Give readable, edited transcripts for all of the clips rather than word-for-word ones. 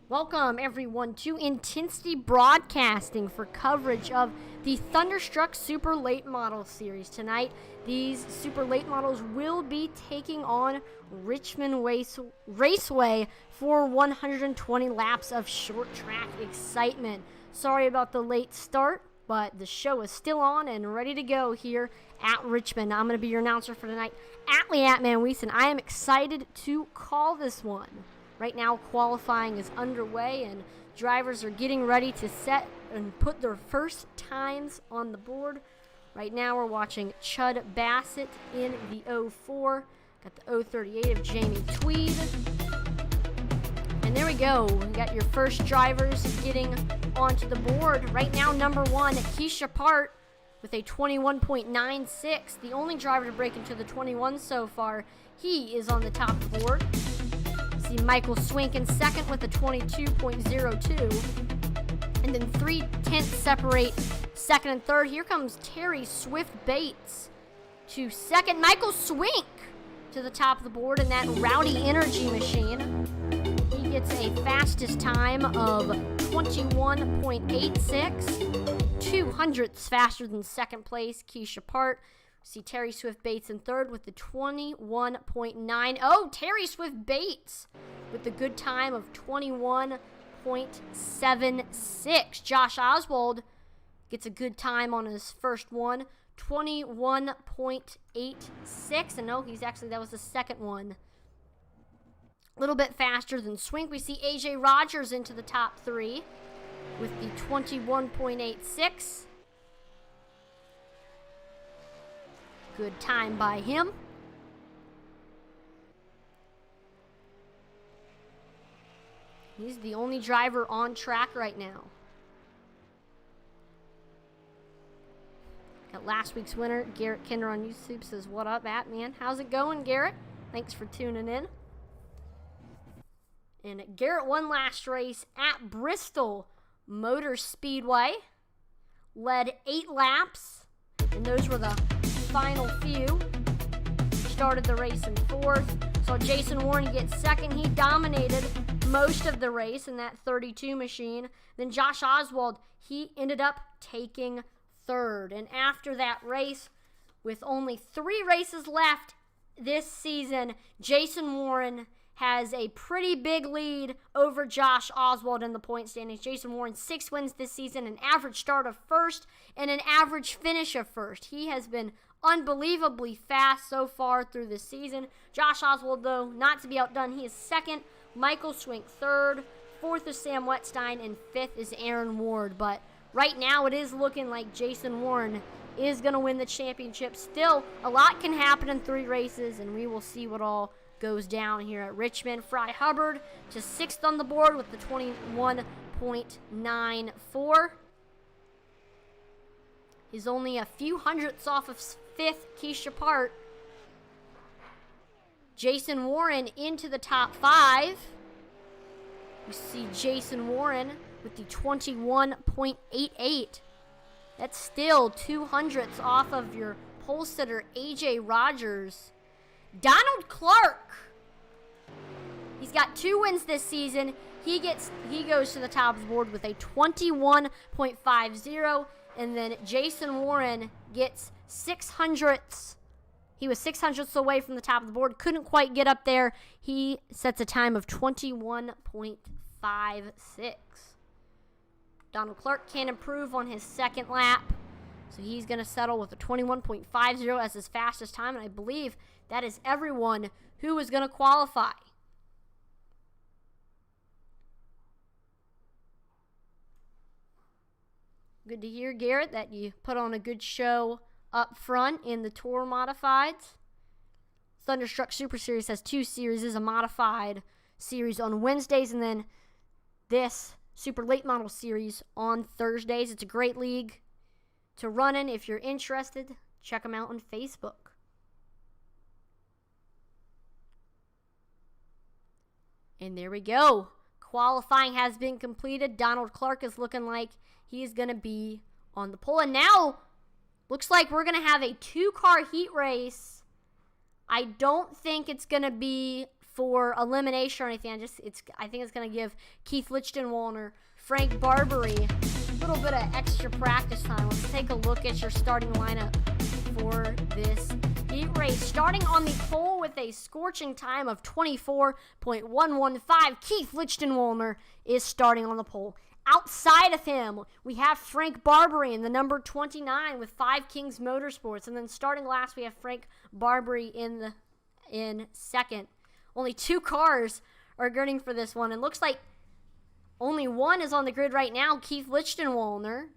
Welcome, everyone, to Intensity Broadcasting for coverage of the Thunderstruck Super Late Model Series. Tonight, these Super Late Models will be taking on Richmond Raceway for 120 laps of short track excitement. Sorry about the late start, but the show is still on and ready to go here at Richmond. I'm going to be your announcer for tonight, Atlee Atman Weeson. I am excited to call this one. Right now, qualifying is underway, and drivers are getting ready to set and put their first times on the board. Right now, we're watching Chud Bassett in the 04. Got the 038 of Jamie Tweed. And there we go. We got your first drivers getting onto the board. Right now, number one, Keisha Part with a 21.96. The only driver to break into the 21 so far. He is on the top of the board. See Michael Swink in second with a 22.02. And then 3/10 separate second and third. Here comes Terry Swift Bates to second. Michael Swink to the top of the board in that Rowdy Energy machine. He gets a fastest time of 21.86. 200ths faster than second place, Keisha Part. See Terry Swift Bates in third with the 21.90. Terry Swift Bates with the good time of 21.76. Josh Oswald gets a good time on his first one, 21.86. And that was the second one. A little bit faster than Swink. We see AJ Rogers into the top three with the 21.86. Good time by him. He's the only driver on track right now. Got last week's winner, Garrett Kinder on YouTube says, "What up, Atman?" How's it going, Garrett? Thanks for tuning in. And Garrett won last race at Bristol Motor Speedway. Led 8 laps, and those were the final few. Started the race in fourth. Saw Jason Warren get second. He dominated most of the race in that 32 machine. Then Josh Oswald, he ended up taking third. And after that race, with only 3 races left this season, Jason Warren has a pretty big lead over Josh Oswald in the point standings. Jason Warren, 6 wins this season, an average start of first, and an average finish of first. He has been unbelievably fast so far through the season. Josh Oswald, though, not to be outdone. He is second. Michael Swink third. Fourth is Sam Wetstein, and fifth is Aaron Ward. But right now, it is looking like Jason Warren is going to win the championship. Still, a lot can happen in 3 races, and we will see what all goes down here at Richmond. Fry Hubbard to 6th on the board with the 21.94. He's only a few hundredths off of 5th, Keisha Part. Jason Warren into the top 5. You see Jason Warren with the 21.88. That's still 200ths off of your pole sitter, AJ Rogers. Donald Clark. He's got 2 wins this season. He goes to the top of the board with a 21.50. And then Jason Warren gets 600ths. He was 600ths away from the top of the board. Couldn't quite get up there. He sets a time of 21.56. Donald Clark can improve on his second lap. So he's going to settle with a 21.50 as his fastest time. And I believe that is everyone who is going to qualify. Good to hear, Garrett, that you put on a good show up front in the Tour Modifieds. Thunderstruck Super Series has 2 series, a modified series on Wednesdays, and then this Super Late Model Series on Thursdays. It's a great league to run in. If you're interested, check them out on Facebook. And there we go. Qualifying has been completed. Donald Clark is looking like he is going to be on the pole. And now, looks like we're going to have a 2-car heat race. I don't think it's going to be for elimination or anything. I think it's going to give Keith Lichtenwalner, Frank Barbary a little bit of extra practice time. Let's take a look at your starting lineup for this heat race. Starting on the pole with a scorching time of 24.115, Keith Lichtenwalner is starting on the pole. Outside of him, we have Frank Barbary in the number 29 with 5 Kings Motorsports. And then starting last, we have Frank Barbary in second. Only 2 cars are gunning for this one. It looks like only one is on the grid right now, Keith Lichtenwalner.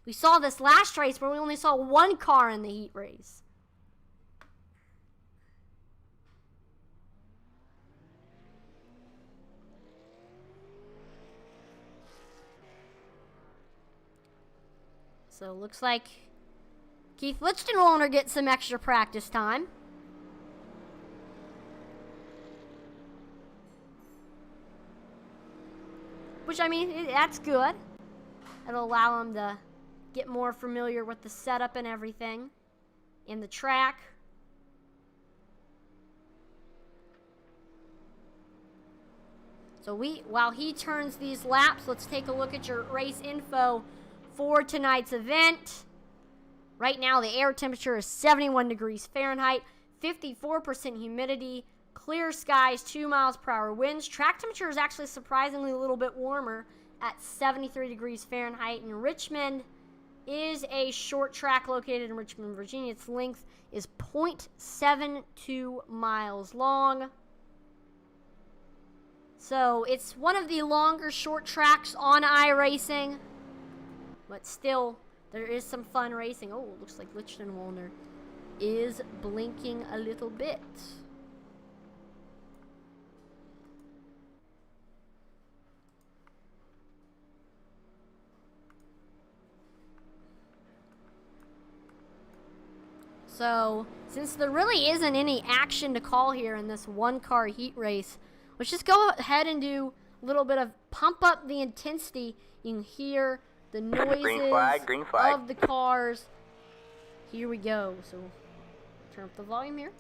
We saw this last race where we only saw 1 car in the heat race. So it looks like Keith Lichtenwalner gets some extra practice time. Which, I mean, that's good. It'll allow him to get more familiar with the setup and everything in the track. So while he turns these laps, let's take a look at your race info for tonight's event. Right now, the air temperature is 71 degrees Fahrenheit, 54% humidity, clear skies, 2 miles per hour winds. Track temperature is actually surprisingly a little bit warmer at 73 degrees Fahrenheit. And Richmond is a short track located in Richmond, Virginia. Its length is 0.72 miles long. So it's one of the longer short tracks on iRacing. But still, there is some fun racing. Oh, it looks like Lichtenwalner is blinking a little bit. So, since there really isn't any action to call here in this 1-car heat race, let's just go ahead and do a little bit of pump up the intensity. You can hear the noises green flag. of the cars. Here we go. So, turn up the volume here.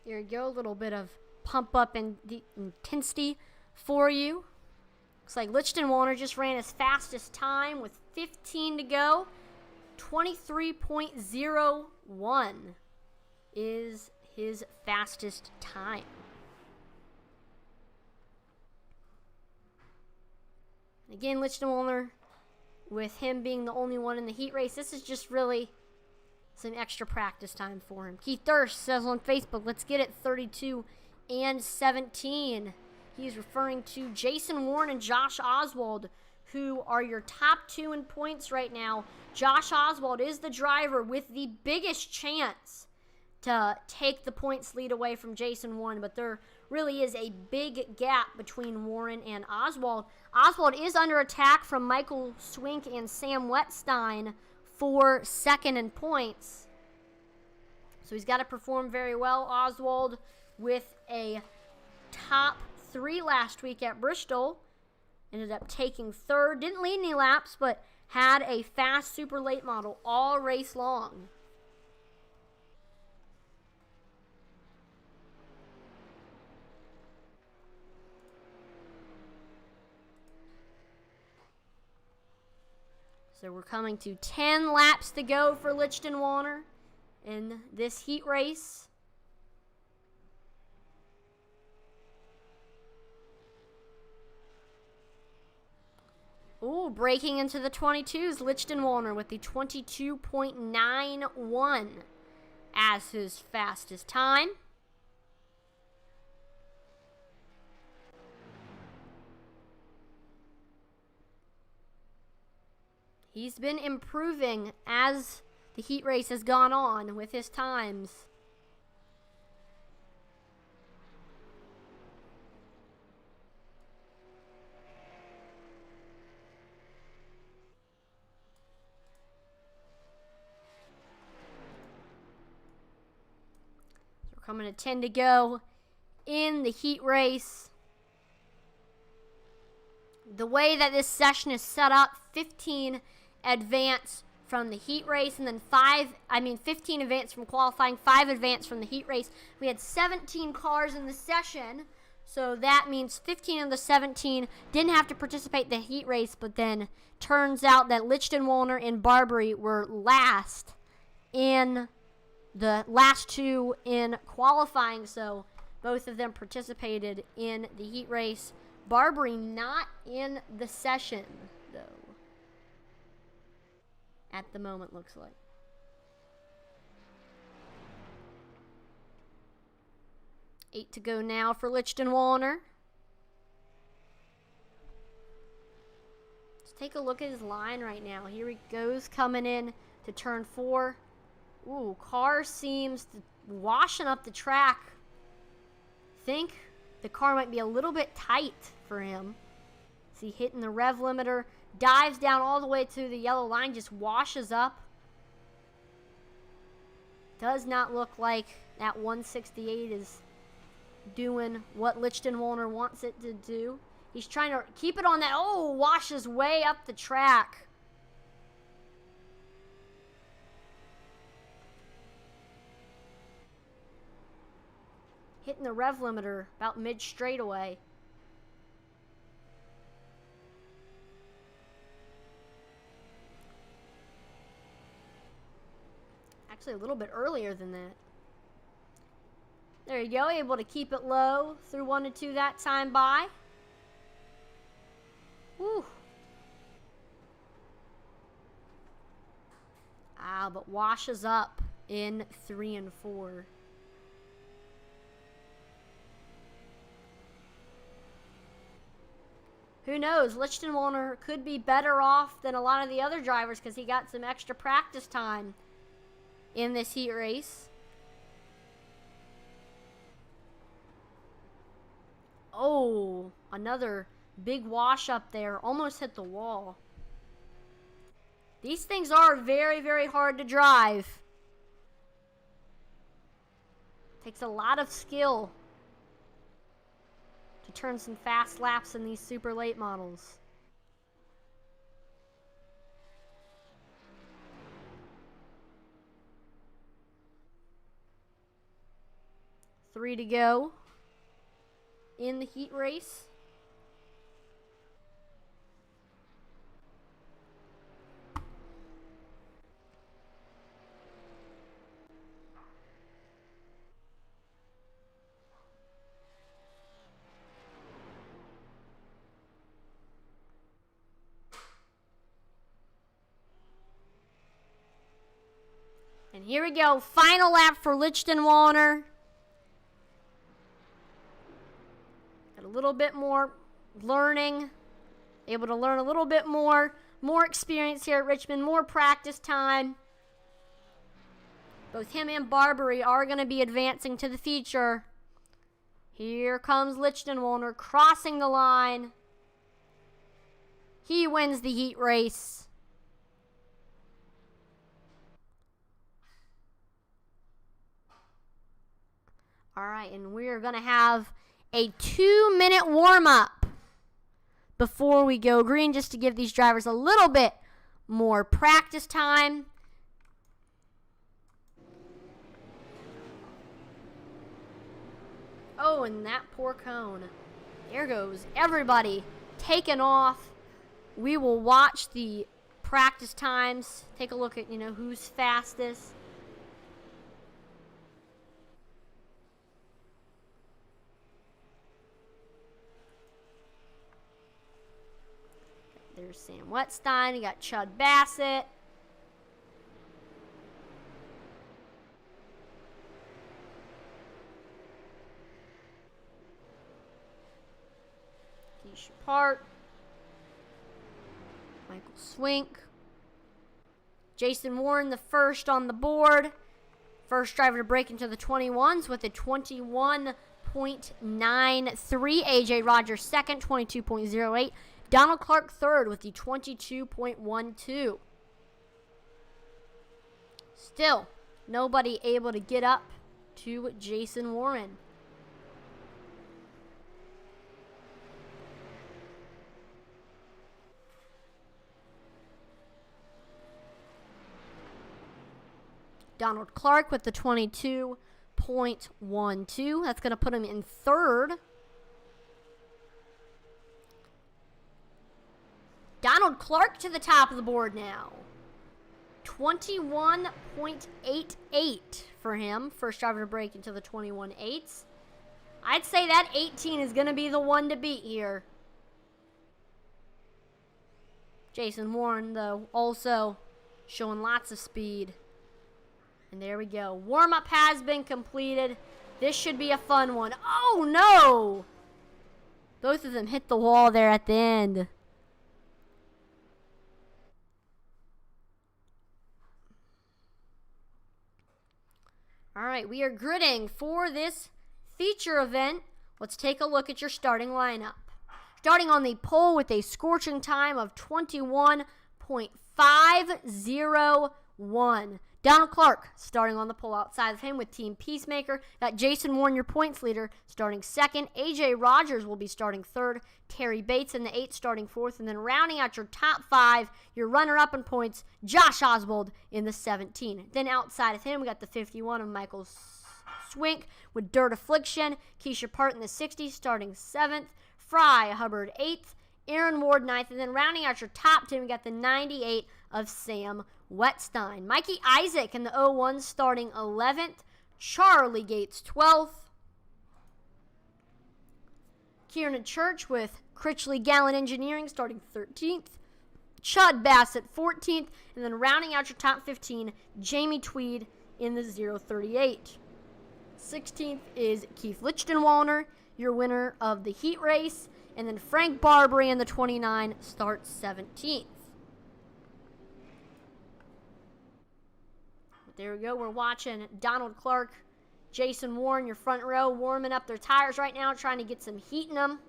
There you go, a little bit of pump up in the intensity for you. Looks like Lichtenwalner just ran his fastest time with 15 to go. 23.01 is his fastest time. Again, Lichtenwalner, with him being the only one in the heat race, this is just really some extra practice time for him. Keith Durst says on Facebook, let's get it 32 and 17. He's referring to Jason Warren and Josh Oswald, who are your top two in points right now. Josh Oswald is the driver with the biggest chance to take the points lead away from Jason Warren, but there really is a big gap between Warren and Oswald. Oswald is under attack from Michael Swink and Sam Wetstein for second in points. So he's got to perform very well. Oswald with a top 3 last week at Bristol. Ended up taking third. Didn't lead any laps, but had a fast super late model all race long. So we're coming to 10 laps to go for Lichtenwaller in this heat race. Ooh, breaking into the 22s, Lichtenwaller with the 22.91 as his fastest time. He's been improving as the heat race has gone on with his times. So we're coming to 10 to go in the heat race. The way that this session is set up, 15 advance from the heat race, and then 15 advance from qualifying, 5 advance from the heat race. We had 17 cars in the session, so that means 15 of the 17 didn't have to participate in the heat race, but then turns out that Lichtenwaller and Barbary were last in the last 2 in qualifying, so both of them participated in the heat race. Barbary not in the session, though. At the moment, looks like. Eight to go now for Lichtenwaller. Let's take a look at his line right now. Here he goes, coming in to turn 4. Ooh, car seems to washing up the track. Think the car might be a little bit tight for him. See, hitting the rev limiter, dives down all the way to the yellow line, just washes up. Does not look like that 168 is doing what Lichtenwaller wants it to do. He's trying to keep it on that. Oh, washes way up the track. Hitting the rev limiter about mid straightaway. Actually, a little bit earlier than that. There you go, able to keep it low through 1 to 2 that time by. Woo. But washes up in 3 and 4. Who knows? Lichtenwaller could be better off than a lot of the other drivers because he got some extra practice time in this heat race. Oh, another big wash up there. Almost hit the wall. These things are very, very hard to drive. Takes a lot of skill to turn some fast laps in these super late models. Three to go in the heat race. And here we go, final lap for Lichtenwaller. Got a little bit more learning able to learn a little bit more experience here at Richmond, more practice time. Both him and Barbary are going to be advancing to the feature. Here comes Lichtenwolner crossing the line. He wins the heat race. All right, and we're going to have a 2-minute warm-up before we go green, just to give these drivers a little bit more practice time. Oh, and that poor cone. There goes everybody taking off. We will watch the practice times. Take a look at, who's fastest. There's Sam Wetstein. You got Chud Bassett. Keisha Part. Michael Swink. Jason Warren, the first on the board. First driver to break into the 21s with a 21.93. AJ Rogers second, 22.08. Donald Clark third with the 22.12. Still, nobody able to get up to Jason Warren. Donald Clark with the 22.12. That's going to put him in third. Donald Clark to the top of the board now. 21.88 for him. First driver to break into the 21.8s. I'd say that 18 is going to be the one to beat here. Jason Warren, though, also showing lots of speed. And there we go. Warm-up has been completed. This should be a fun one. Oh, no! Both of them hit the wall there at the end. All right, we are gridding for this feature event. Let's take a look at your starting lineup. Starting on the pole with a scorching time of 21.501. Donald Clark starting on the pole outside of him with Team Peacemaker. Got Jason Warren, your points leader, starting second. AJ Rogers will be starting third. Terry Bates in the 8 starting fourth. And then rounding out your top 5, your runner-up in points, Josh Oswald in the 17. Then outside of him, we got the 51 of Michael Swink with Dirt Affliction. Keisha Part in the 60 starting 7th. Fry Hubbard 8th. Aaron Ward 9th. And then rounding out your top 10, we got the 98 of Sam Wetstein. Mikey Isaac in the 01 starting 11th. Charlie Gates 12th. Kieran Church with Critchley Gallant Engineering starting 13th. Chud Bassett 14th. And then rounding out your top 15, Jamie Tweed in the 038. 16th is Keith Lichtenwolner, your winner of the heat race. And then Frank Barbary in the 29 starts 17th. There we go. We're watching Donald Clark, Jason Warren, your front row, warming up their tires right now, trying to get some heat in them.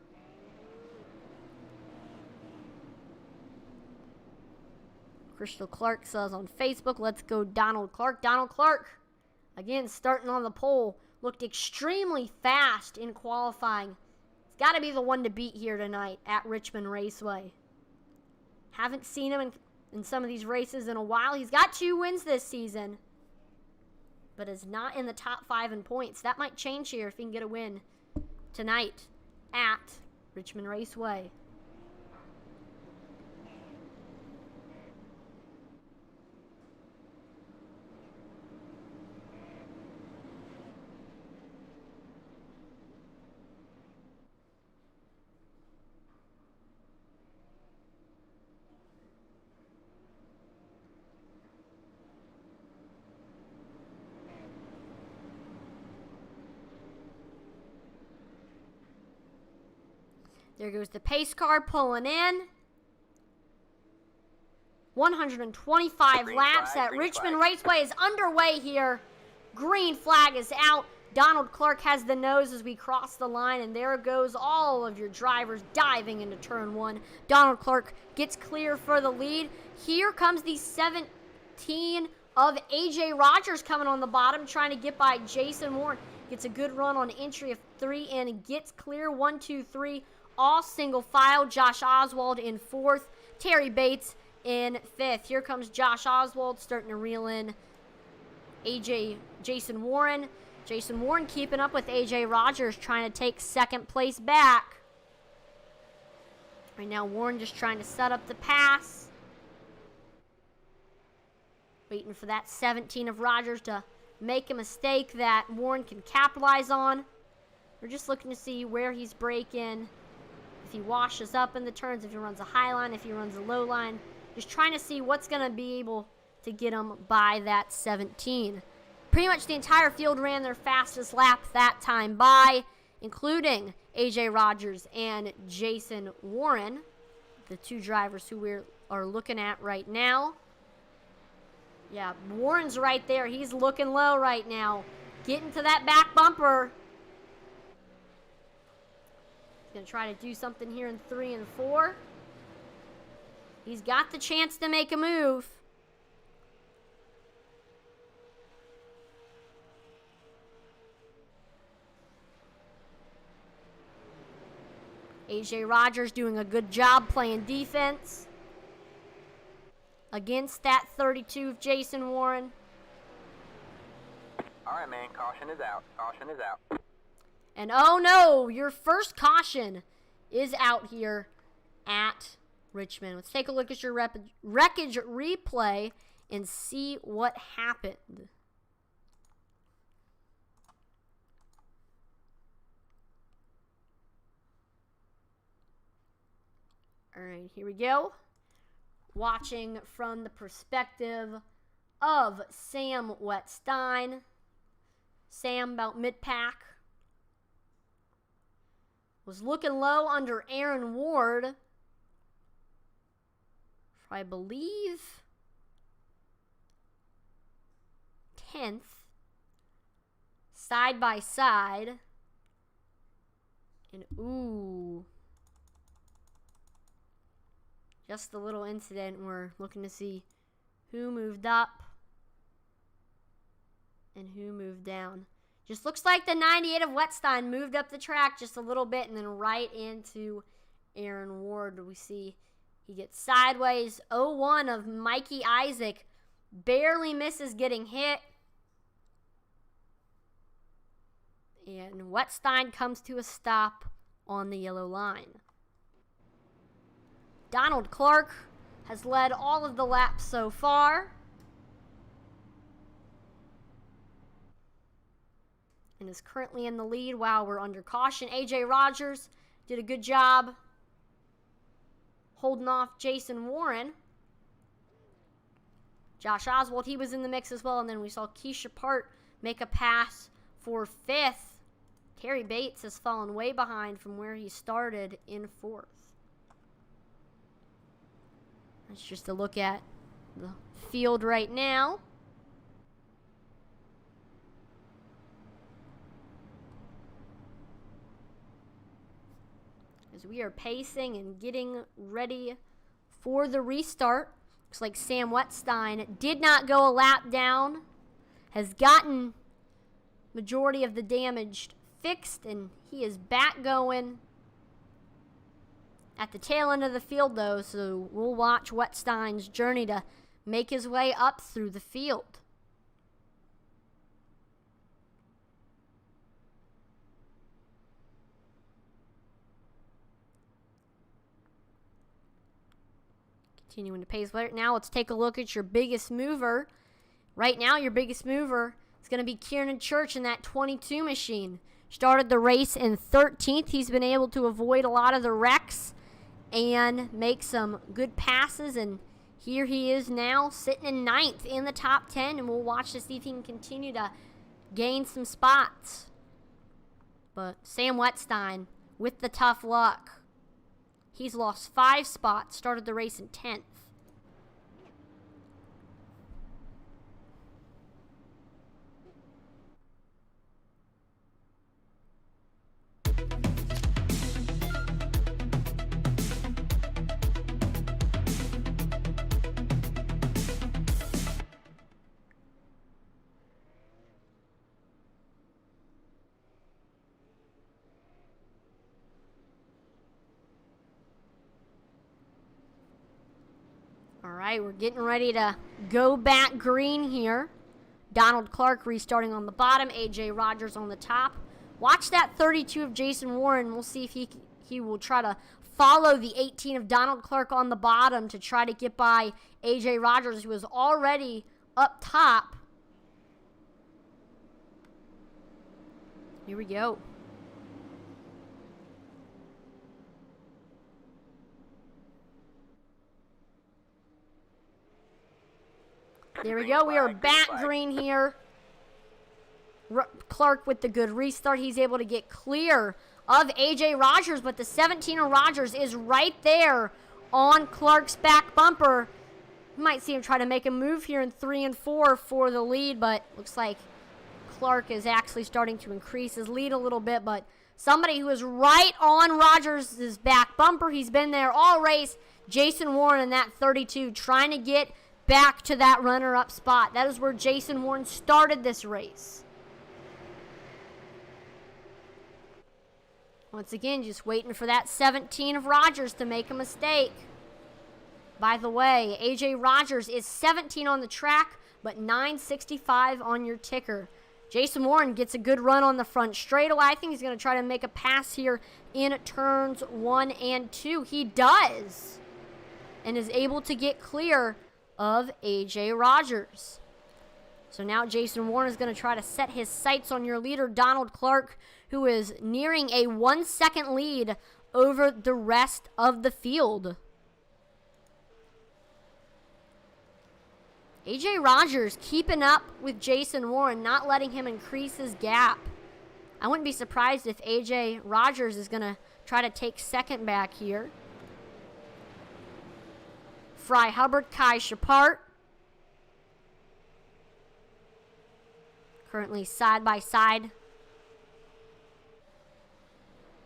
Crystal Clark says on Facebook, let's go Donald Clark. Donald Clark, again, starting on the pole, looked extremely fast in qualifying. He's got to be the one to beat here tonight at Richmond Raceway. Haven't seen him in some of these races in a while. He's got 2 wins this season, but is not in the top 5 in points. That might change here if he can get a win tonight at Richmond Raceway. There goes the pace car pulling in. 125 laps at Richmond Raceway is underway here. Green flag is out. Donald Clark has the nose as we cross the line, and there goes all of your drivers diving into turn 1. Donald Clark gets clear for the lead. Here comes the 17 of AJ Rogers coming on the bottom, trying to get by Jason Warren. Gets a good run on entry of 3 and gets clear. 1, 2, 3, all single file. Josh Oswald in 4th. Terry Bates in 5th. Here comes Josh Oswald starting to reel in Jason Warren. Jason Warren keeping up with AJ Rogers, trying to take 2nd place back. Right now, Warren just trying to set up the pass. Waiting for that 17 of Rogers to make a mistake that Warren can capitalize on. We're just looking to see where he's braking. If he washes up in the turns, if he runs a high line, if he runs a low line. Just trying to see what's going to be able to get him by that 17. Pretty much the entire field ran their fastest lap that time by, including AJ Rogers and Jason Warren, the 2 drivers who we are looking at right now. Yeah, Warren's right there. He's looking low right now. Getting to that back bumper. He's going to try to do something here in 3 and 4. He's got the chance to make a move. AJ Rogers doing a good job playing defense against that 32 of Jason Warren. All right, man. Caution is out. Caution is out. And oh no, your first caution is out here at Richmond. Let's take a look at your wreckage replay and see what happened. All right, here we go. Watching from the perspective of Sam Wettstein. Sam about mid-pack. Was looking low under Aaron Ward. For, I believe, 10th. Side by side. And ooh. Just a little incident. We're looking to see who moved up and who moved down. Just looks like the 98 of Wettstein moved up the track just a little bit and then right into Aaron Ward. We see he gets sideways. 0-1 of Mikey Isaac. Barely misses getting hit. And Wettstein comes to a stop on the yellow line. Donald Clark has led all of the laps so far. And is currently in the lead while we're under caution. AJ Rogers did a good job holding off Jason Warren. Josh Oswald, he was in the mix as well. And then we saw Keisha Part make a pass for 5th. Terry Bates has fallen way behind from where he started in 4th. That's just a look at the field right now. As we are pacing and getting ready for the restart. Looks like Sam Wettstein did not go a lap down. Has gotten majority of the damage fixed, and he is back going at the tail end of the field, though, so we'll watch Wettstein's journey to make his way up through the field. Continuing to pace right now, let's take a look at your biggest mover. Right now, your biggest mover is going to be Kieran Church in that 22 machine. Started the race in 13th. He's been able to avoid a lot of the wrecks and make some good passes, and here he is now sitting in 9th in the top 10, and we'll watch to see if he can continue to gain some spots. But Sam Wettstein with the tough luck. He's lost 5 spots, started the race in 10th. right, we're getting ready to go back green here. Donald Clark restarting on the bottom, A.J. Rogers on the top. Watch that 32 of Jason Warren. We'll see if he will try to follow the 18 of Donald Clark on the bottom to try to get by A.J. Rogers, who was already up top. Here we go. There we go. We are back green here. Clark with the good restart. He's able to get clear of A.J. Rogers, but the 17 of Rogers is right there on Clark's back bumper. You might see him try to make a move here in 3 and 4 for the lead, but looks like Clark is actually starting to increase his lead a little bit, but somebody who is right on Rogers' back bumper. He's been there all race. Jason Warren in that 32 trying to get back to that runner-up spot. That is where Jason Warren started this race. Once again, just waiting for that 17 of Rogers to make a mistake. By the way, A.J. Rogers is 17 on the track, but 965 on your ticker. Jason Warren gets a good run on the front straightaway. I think he's going to try to make a pass here in turns 1 and 2. He does, and is able to get clear of A.J. Rogers. So now Jason Warren is going to try to set his sights on your leader, Donald Clark, who is nearing a 1-second lead over the rest of the field. A.J. Rogers keeping up with Jason Warren, not letting him increase his gap. I wouldn't be surprised if A.J. Rogers is going to try to take second back here. Fry Hubbard, Kai Shapart. Currently side by side.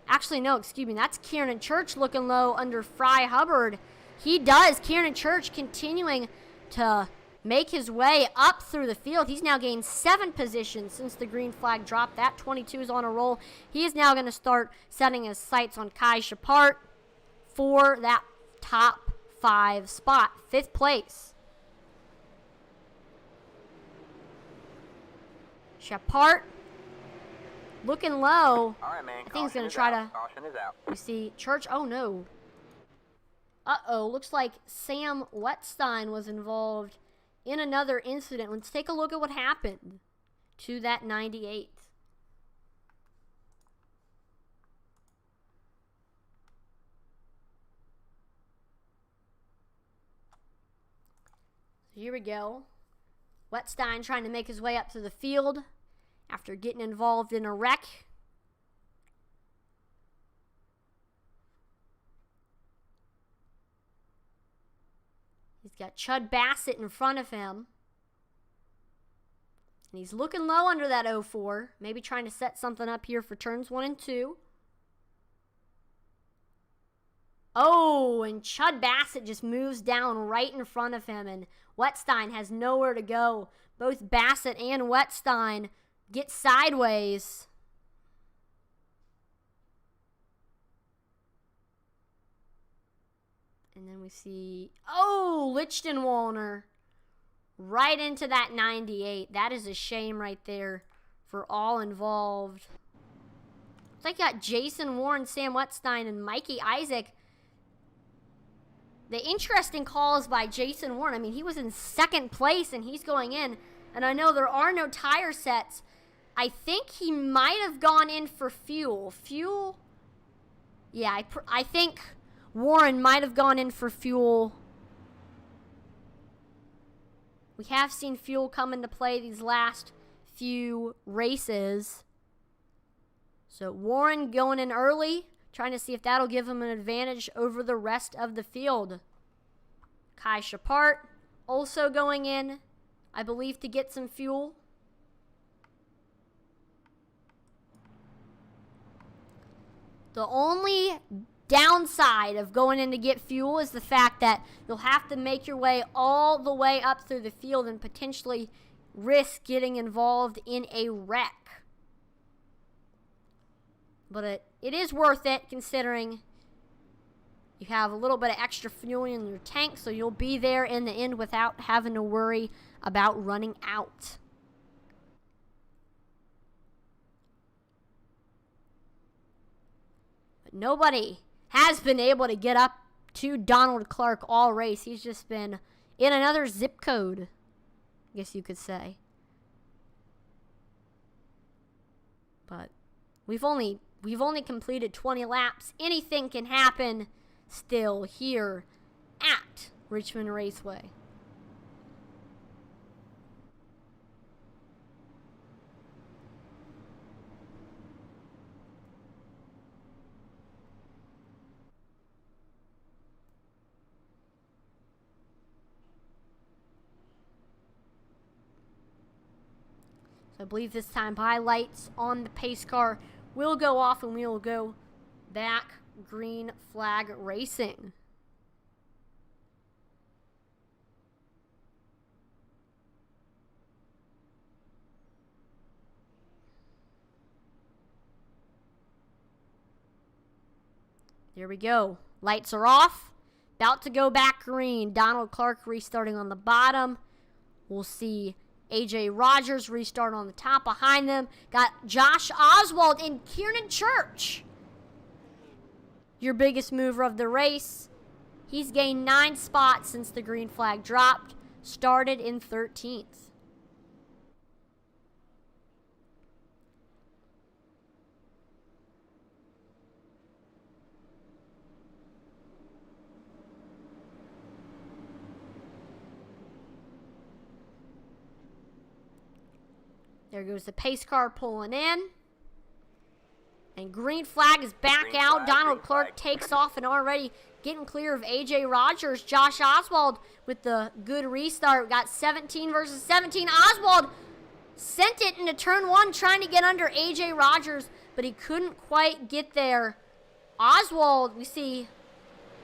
Actually, no, excuse me. That's Kieran Church looking low under Fry Hubbard. He does. Kieran Church continuing to make his way up through the field. He's now gained 7 positions since the green flag dropped. That 22 is on a roll. He is now going to start setting his sights on Kai Shapart for that top 5 spot, 5th place. Shapart looking low. Alright, man. I think he's going to try to. Caution is out. You see, Church. Oh no. Uh-oh. Looks like Sam Wetstein was involved in another incident. Let's take a look at what happened to that 98. Here we go. Wetstein trying to make his way up to the field after getting involved in a wreck. He's got Chud Bassett in front of him. And he's looking low under that 04. Maybe trying to set something up here for turns 1 and 2. Oh, and Chud Bassett just moves down right in front of him, and Wetstein has nowhere to go. Both Bassett and Wetstein get sideways. And then we see, oh, Lichtenwalner right into that 98. That is a shame right there for all involved. It's like got Jason Warren, Sam Wetstein, and Mikey Isaac. The interesting calls by Jason Warren. I mean, he was in 2nd place, and he's going in. And I know there are no tire sets. I think he might have gone in for fuel. Fuel? Yeah, I think Warren might have gone in for fuel. We have seen fuel come into play these last few races. So Warren going in early, trying to see if that'll give him an advantage over the rest of the field. Kai Shapart also going in, I believe, to get some fuel. The only downside of going in to get fuel is the fact that you'll have to make your way all the way up through the field and potentially risk getting involved in a wreck. But it is worth it, considering You have a little bit of extra fuel in your tank, so you'll be there in the end without having to worry about running out. But nobody has been able to get up to Donald Clark all race. He's just been in another zip code, I guess you could say. But we've only completed 20 laps. Anything can happen still here at Richmond Raceway. So I believe this time highlights on the pace car will go off and we will go back green flag racing. There we go. Lights are off. About to go back green. Donald Clark restarting on the bottom. We'll see AJ Rogers restart on the top behind them. Got Josh Oswald and Kieran Church, your biggest mover of the race. He's gained 9 spots since the green flag dropped. Started in 13th. There goes the pace car pulling in. And green flag is back out. Donald Clark takes off and already getting clear of AJ Rogers. Josh Oswald with the good restart. Got 17 versus 17. Oswald sent it into turn 1 trying to get under AJ Rogers, but he couldn't quite get there. Oswald, we see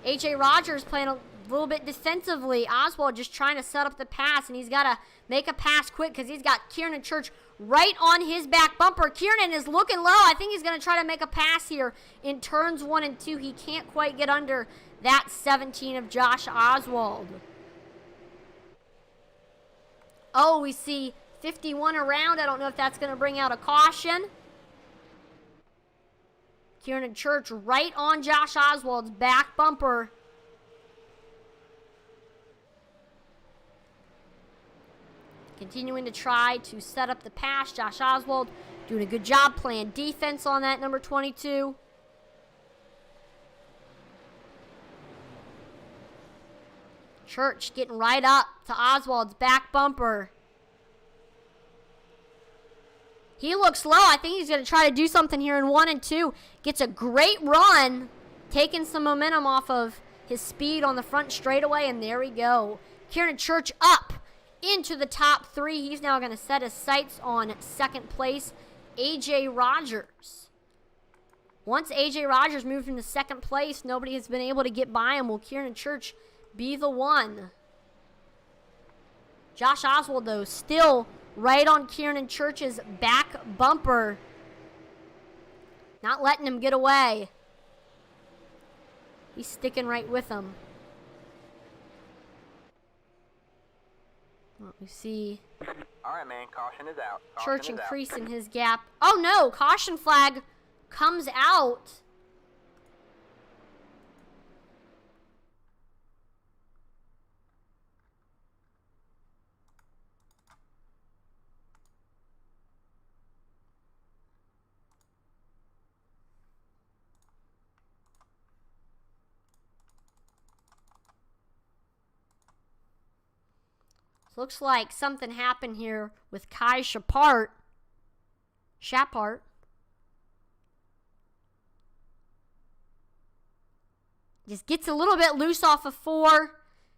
AJ Rogers playing a little bit defensively. Oswald just trying to set up the pass, and he's got to make a pass quick because he's got Kieran Church right on his back bumper. Kieran is looking low. I think he's going to try to make a pass here in turns 1 and 2. He can't quite get under that 17 of Josh Oswald. Oh, we see 51 around. I don't know if that's going to bring out a caution. Kieran Church right on Josh Oswald's back bumper. Continuing to try to set up the pass. Josh Oswald doing a good job playing defense on that number 22. Church getting right up to Oswald's back bumper. He looks low. I think he's going to try to do something here in 1 and 2. Gets a great run, taking some momentum off of his speed on the front straightaway, and there we go. Kieran Church up into the top 3. He's now going to set his sights on second place, AJ Rogers. Once AJ Rogers moved into second place, nobody has been able to get by him. Will Kieran Church be the one? Josh Oswald, though, still right on Kieran Church's back bumper. Not letting him get away. He's sticking right with him. Well, we see All right, man. Caution is out. Church increasing his gap. Oh, no. Caution flag comes out. Looks like something happened here with Kai Shapart. Just gets a little bit loose off of 4.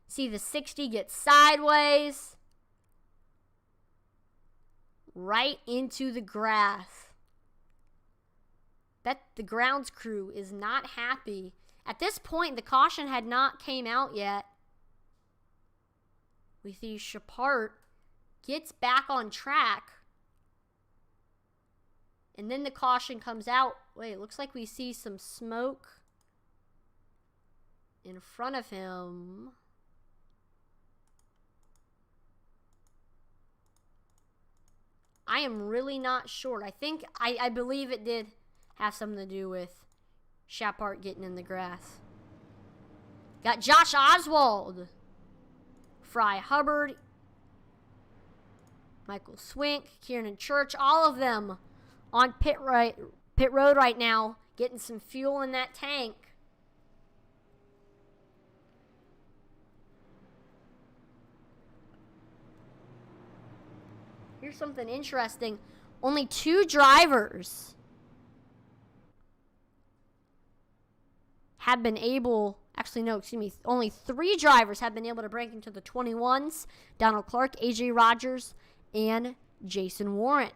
See the 60 get sideways. Right into the grass. Bet the grounds crew is not happy. At this point, the caution had not came out yet. We see Shapart gets back on track. And then the caution comes out. Wait, it looks like we see some smoke. in front of him. I am really not sure. I believe it did have something to do with Shapart getting in the grass. Got Josh Oswald, Fry Hubbard, Michael Swink, Kieran Church, all of them on pit road right now, getting some fuel in that tank. Here's something interesting. Only 2 drivers have been able, only 3 drivers have been able to break into the 21s. Donald Clark, AJ Rogers, and Jason Warren.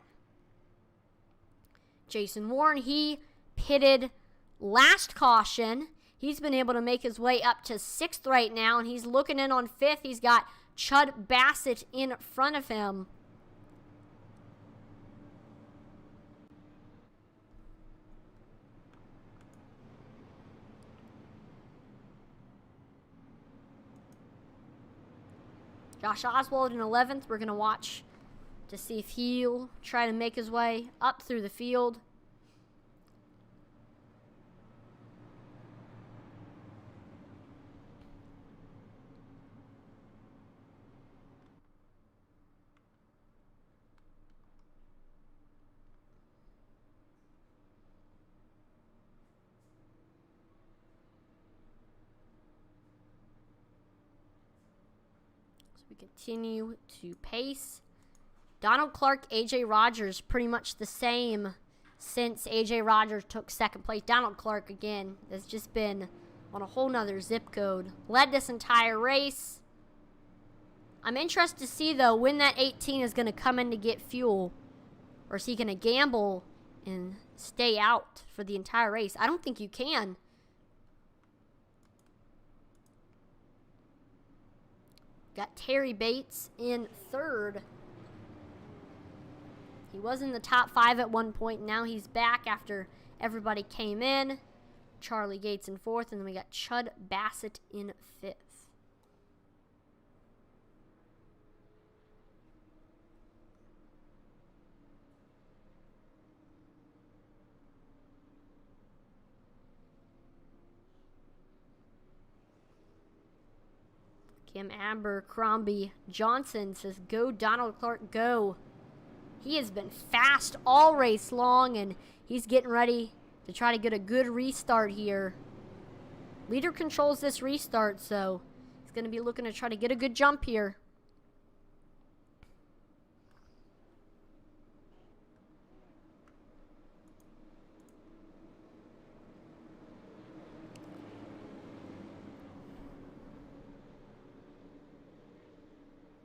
Jason Warren, he pitted last caution. He's been able to make his way up to 6th right now, and he's looking in on 5th. He's got Chud Bassett in front of him. Josh Oswald in 11th. We're going to watch to see if he'll try to make his way up through the field. We continue to pace. Donald Clark, AJ Rogers, pretty much the same since AJ Rogers took 2nd place. Donald Clark, again, has just been on a whole nother zip code. Led this entire race. I'm interested to see, though, when that 18 is going to come in to get fuel. Or is he going to gamble and stay out for the entire race? I don't think you can. Got Terry Bates in 3rd. He was in the top 5 at one point. Now he's back after everybody came in. Charlie Gates in 4th. And then we got Chud Bassett in 5th. Kim Abercrombie Johnson says, "Go Donald Clark, go." He has been fast all race long, and he's getting ready to try to get a good restart here. Leader controls this restart, so he's going to be looking to try to get a good jump here.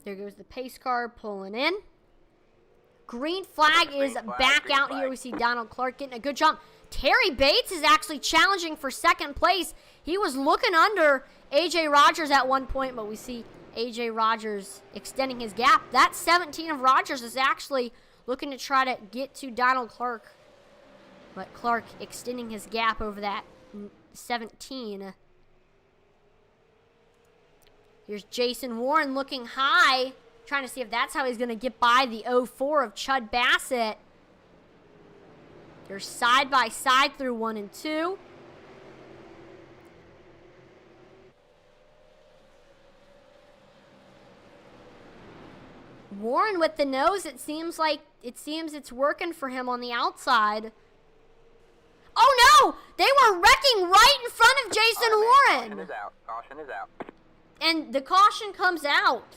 There goes the pace car pulling in. Green flag is back out here. We see Donald Clark getting a good jump. Terry Bates is actually challenging for 2nd place. He was looking under AJ Rogers at one point, but we see AJ Rogers extending his gap. That 17 of Rogers is actually looking to try to get to Donald Clark, but Clark extending his gap over that 17. Here's Jason Warren looking high, trying to see if that's how he's going to get by the 04 of Chud Bassett. They're side by side through 1 and 2. Warren with the nose, it seems it's working for him on the outside. Oh no! They were wrecking right in front of Jason Warren. Caution is out. Caution is out. And the caution comes out.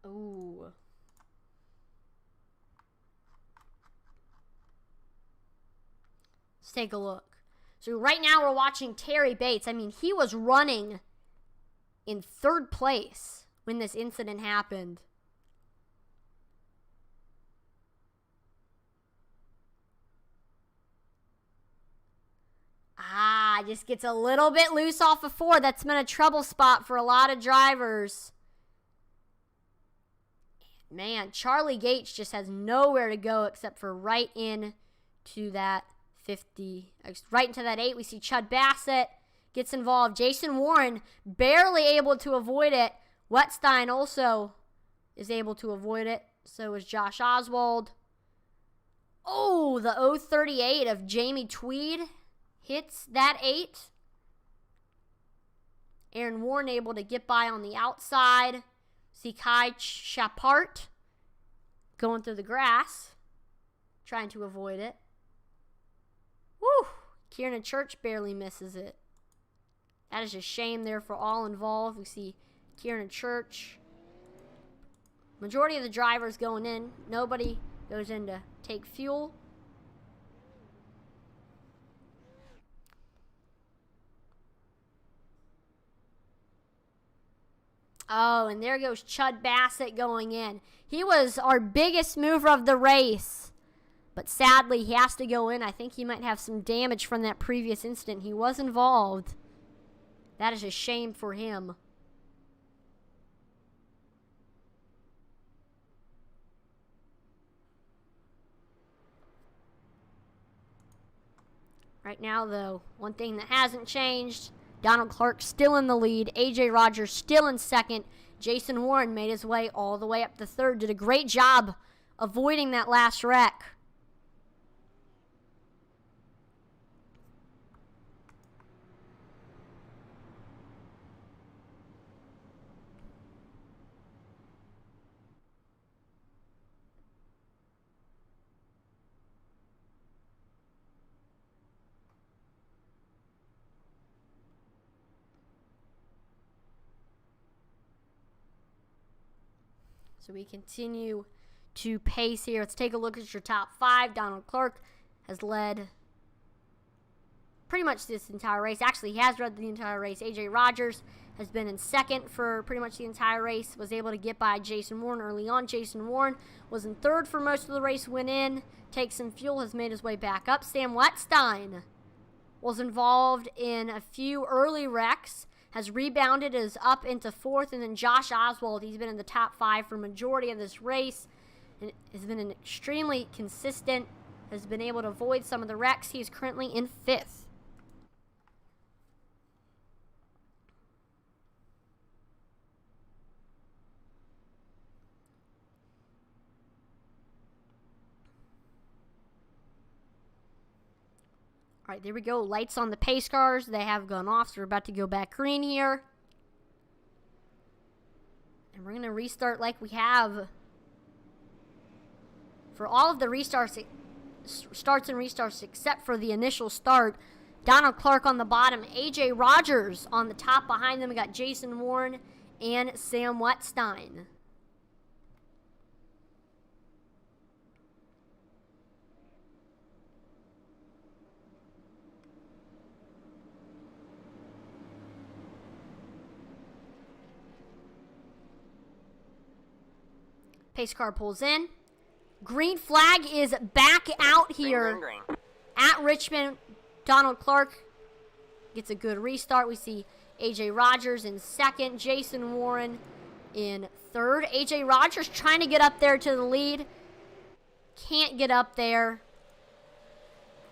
Ooh. Let's take a look. So right now we're watching Terry Bates. I mean, he was running in 3rd place when this incident happened. Ah, Just gets a little bit loose off of 4. That's been a trouble spot for a lot of drivers. Man, Charlie Gates just has nowhere to go except for right into that 50. Right into that 8. We see Chud Bassett gets involved. Jason Warren barely able to avoid it. Wetstein also is able to avoid it. So is Josh Oswald. Oh, the 038 of Jamie Tweed hits that 8. Aaron Warren able to get by on the outside. See Kai Chapart going through the grass, trying to avoid it. Woo! Kieran Church barely misses it. That is a shame there for all involved. We see Kieran Church. Majority of the drivers going in. Nobody goes in to take fuel. Oh, and there goes Chud Bassett going in. He was our biggest mover of the race. But sadly, he has to go in. I think he might have some damage from that previous incident. He was involved. That is a shame for him. Right now, though, one thing that hasn't changed, Donald Clark still in the lead. A.J. Rogers still in second. Jason Warren made his way all the way up to third. Did a great job avoiding that last wreck. So we continue to pace here. Let's take a look at your top 5. Donald Clark has led pretty much this entire race. Actually, he has led the entire race. A.J. Rogers has been in second for pretty much the entire race. Was able to get by Jason Warren early on. Jason Warren was in third for most of the race. Went in, takes some fuel, has made his way back up. Sam Wetstein was involved in a few early wrecks. Has rebounded, is up into fourth, and then Josh Oswald, he's been in the top 5 for majority of this race, and has been an extremely consistent, has been able to avoid some of the wrecks. He is currently in 5th. All right, there we go. Lights on the pace cars. They have gone off, so we're about to go back green here. And we're going to restart like we have for all of the restarts, starts and restarts except for the initial start. Donald Clark on the bottom. A.J. Rogers on the top. Behind them, we got Jason Warren and Sam Wetstein. Pace car pulls in. Green flag is back out here Green, green. at Richmond. Donald Clark gets a good restart. We see A.J. Rogers in second. Jason Warren in third. A.J. Rogers trying to get up there to the lead. Can't get up there.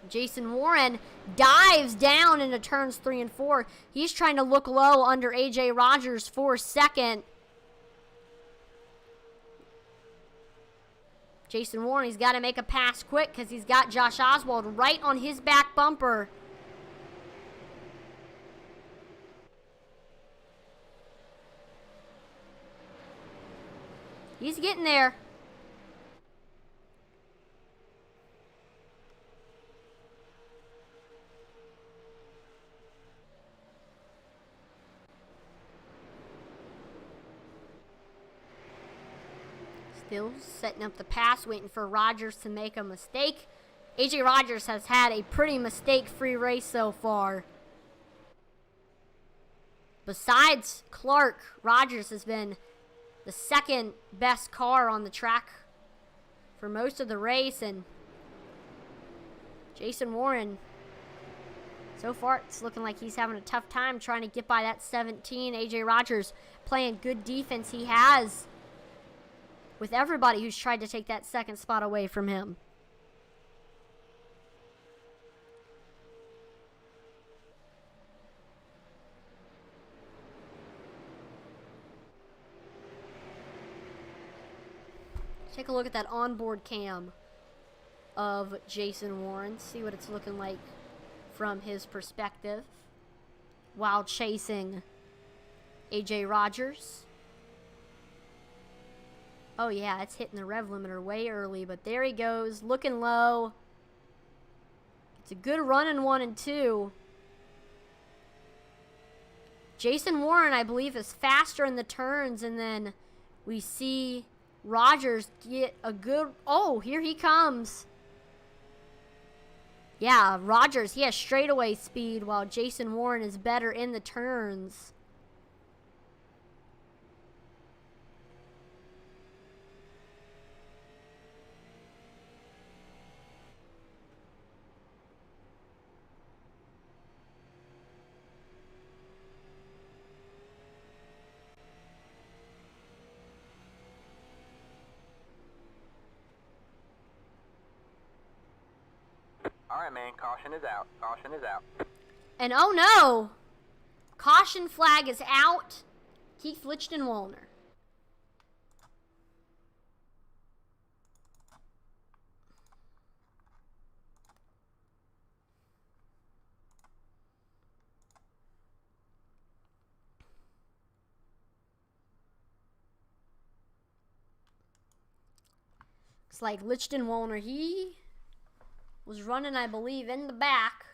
Jason Warren dives down into turns 3 and 4. He's trying to look low under A.J. Rogers for second. Jason Warren, he's got to make a pass quick because he's got Josh Oswald right on his back bumper. He's getting there. Still setting up the pass, waiting for Rogers to make a mistake. A.J. Rogers has had a pretty mistake-free race so far. Besides Clark, Rogers has been the second best car on the track for most of the race, and Jason Warren So far, it's looking like he's having a tough time trying to get by that 17. A.J. Rogers playing good defense. He has with everybody who's tried to take that second spot away from him. Take a look at that onboard cam of Jason Warren. See what it's looking like from his perspective while chasing A.J. Rogers. Oh yeah, it's hitting the rev limiter way early, but there he goes, looking low. It's a good run in 1 and 2. Jason Warren, I believe, is faster in the turns, and then we see Rogers get a good... Oh, here he comes. Yeah, Rogers, he has straightaway speed, while Jason Warren is better in the turns. Alright, man. Caution is out. Caution is out. And oh no! Caution flag is out. Keith Lichtenwallner. Looks like Lichtenwallner, he was running, I believe, in the back.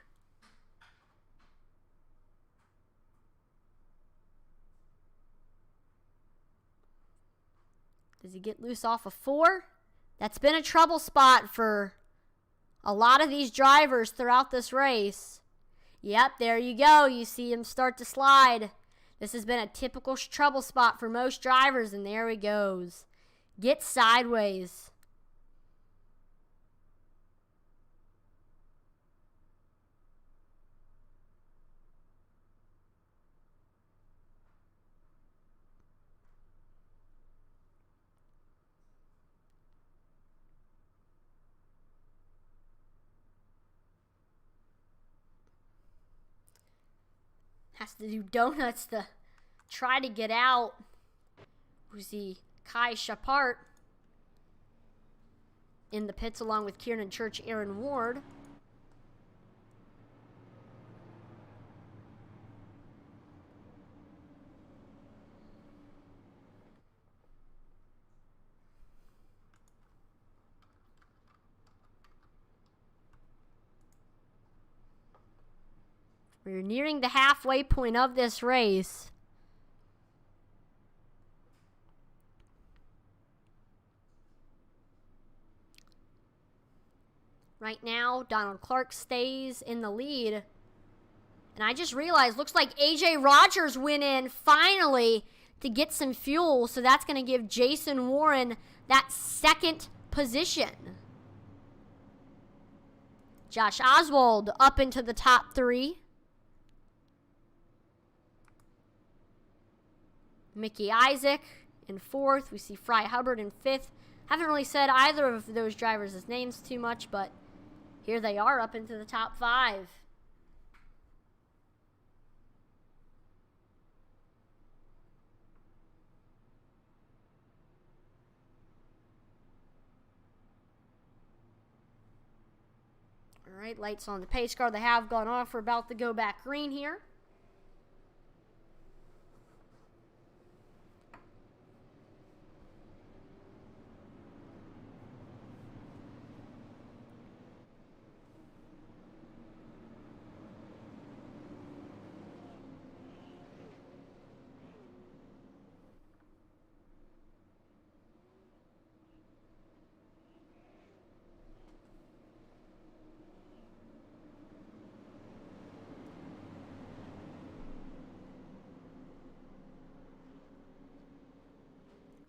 Does he get loose off of 4? That's been a trouble spot for a lot of these drivers throughout this race. Yep, there you go. You see him start to slide. This has been a typical trouble spot for most drivers, and there he goes. Get sideways. Has to do donuts to try to get out. We see Kai Shapart in the pits along with Kieran Church, Aaron Ward. We're nearing the halfway point of this race. Right now, Donald Clark stays in the lead. And I just realized, looks like A.J. Rogers went in finally to get some fuel. So that's going to give Jason Warren that second position. Josh Oswald up into the top 3. Mickey Isaac in 4th. We see Fry Hubbard in 5th. Haven't really said either of those drivers' names too much, but here they are up into the top 5. All right, lights on the pace car. They have gone off. We're about to go back green here.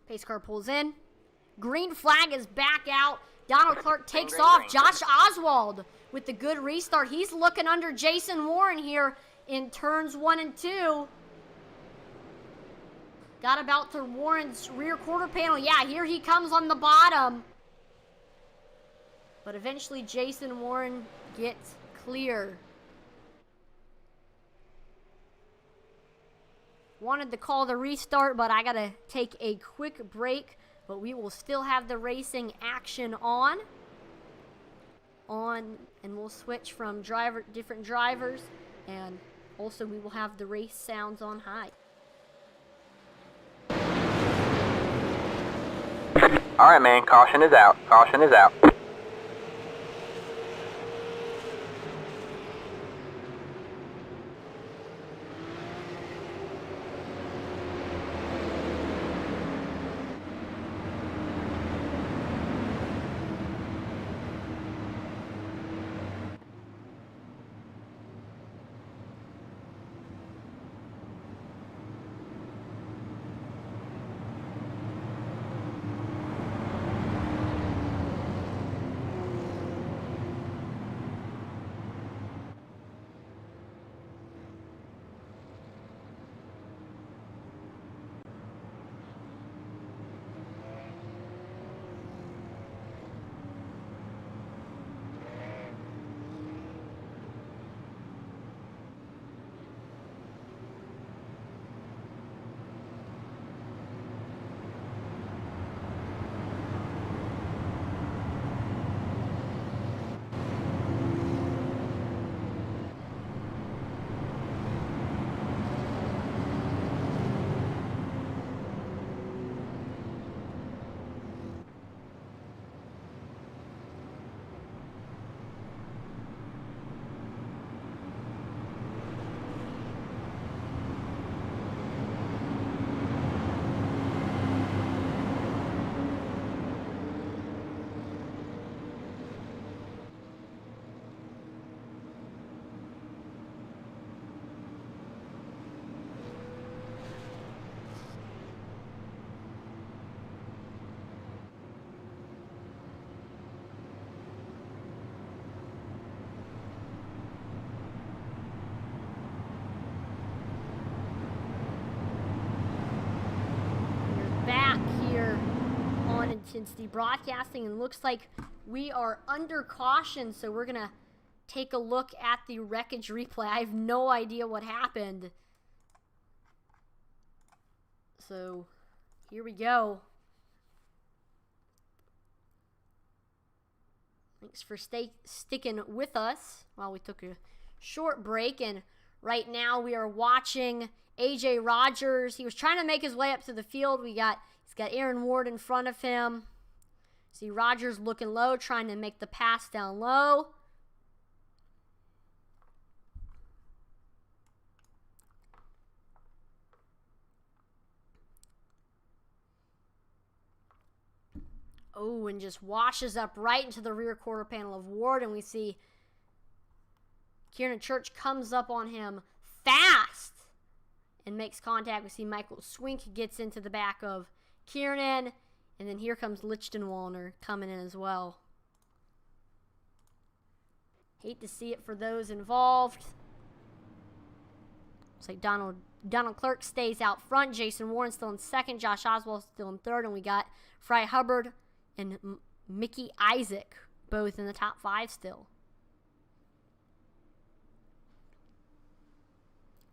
Pace car pulls in. Green flag is back out. Donald Clark takes green, off. green. Josh Oswald with the good restart. He's looking under Jason Warren here in turns 1 and 2. Got about to Warren's rear quarter panel. Yeah, here he comes on the bottom. But eventually Jason Warren gets clear. Wanted to call the restart, but I gotta take a quick break. But we will still have the racing action on, and we'll switch from different drivers, and also we will have the race sounds on high. All right, man. Caution is out. Caution is out. Intensity Broadcasting, and looks like we are under caution, so we're gonna take a look at the wreckage replay. I have no idea what happened, so here we go. Thanks for sticking with us while we took a short break, and right now we are watching AJ Rogers. He was trying to make his way up to the field. He's got Aaron Ward in front of him. See Rogers looking low, trying to make the pass down low. Oh, and just washes up right into the rear quarter panel of Ward, and we see Kieran Church comes up on him fast and makes contact. We see Michael Swink gets into the back of Kieran, and then here comes Lichtenwalner coming in as well. Hate to see it for those involved. Looks like Donald Clark stays out front. Jason Warren still in second. Josh Oswald still in third, and we got Fry Hubbard and Mickey Isaac both in the top 5 still.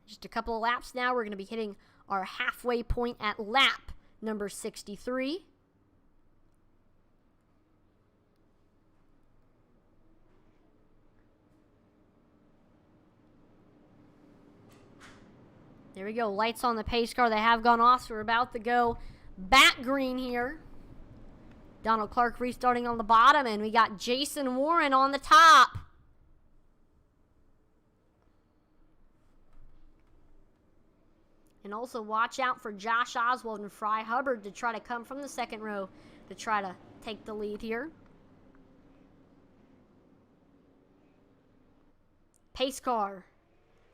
Just a couple of laps now. We're going to be hitting our halfway point at lap number 63. There we go. Lights on the pace car. They have gone off, so we're about to go back green here. Donald Clark restarting on the bottom, and we got Jason Warren on the top. And also watch out for Josh Oswald and Fry Hubbard to try to come from the second row to try to take the lead here. Pace car.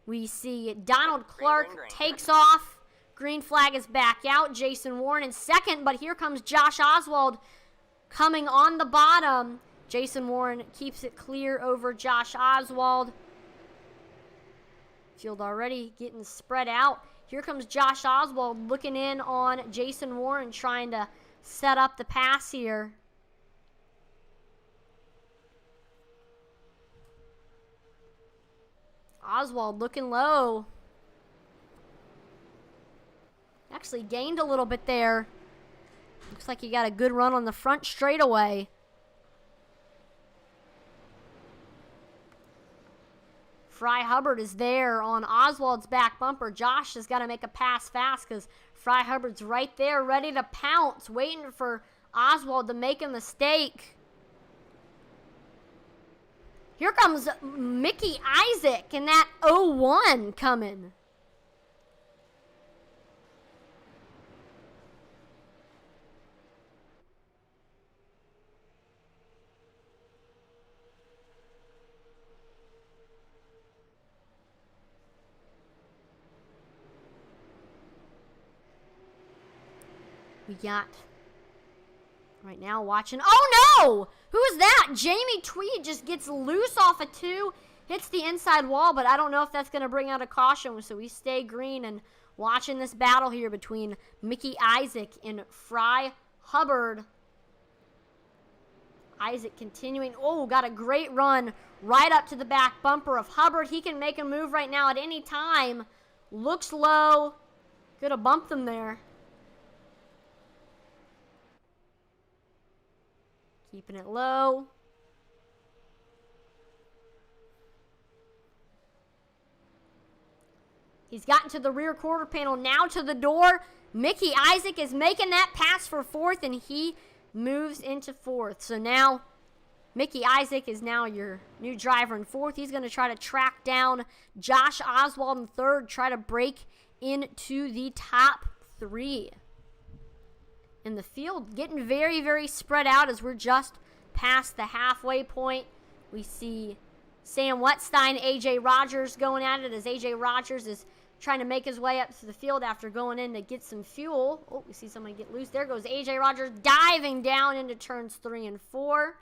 We see Donald Clark takes off. Green flag is back out. Jason Warren in second, but here comes Josh Oswald coming on the bottom. Jason Warren keeps it clear over Josh Oswald. Field already getting spread out. Here comes Josh Oswald looking in on Jason Warren, trying to set up the pass here. Oswald looking low. Actually gained a little bit there. Looks like he got a good run on the front straightaway. Fry Hubbard is there on Oswald's back bumper. Josh has got to make a pass fast because Fry Hubbard's right there ready to pounce, waiting for Oswald to make a mistake. Here comes Mickey Isaac and that 0-1 coming. We got right now watching. Oh no! Who is that? Jamie Tweed just gets loose off a 2, hits the inside wall, but I don't know if that's going to bring out a caution. So we stay green and watching this battle here between Mickey Isaac and Fry Hubbard. Isaac continuing. Oh, got a great run right up to the back bumper of Hubbard. He can make a move right now at any time. Looks low. Could have bumped him there. Keeping it low. He's gotten to the rear quarter panel, now to the door. Mickey Isaac is making that pass for 4th, and he moves into 4th. So now Mickey Isaac is now your new driver in 4th. He's going to try to track down Josh Oswald in 3rd, try to break into the top 3. In the field, getting very, very spread out as we're just past the halfway point. We see Sam Wetstein, A.J. Rogers going at it as A.J. Rogers is trying to make his way up to the field after going in to get some fuel. Oh, we see somebody get loose. There goes A.J. Rogers diving down into turns 3 and 4.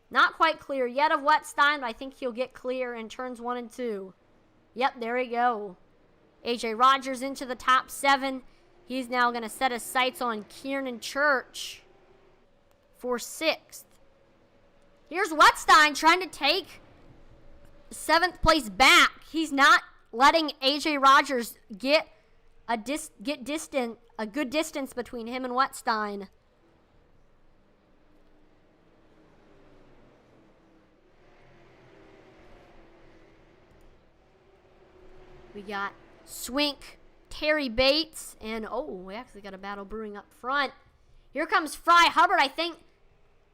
Not quite clear yet of Wetstein, but I think he'll get clear in turns 1 and 2. Yep, there we go. A.J. Rogers into the top 7. He's now going to set his sights on Kiernan Church for 6th. Here's Wetstein trying to take 7th place back. He's not letting A.J. Rogers get a good distance between him and Wetstein. We got Swink, Terry Bates, and we actually got a battle brewing up front. Here comes Fry Hubbard. I think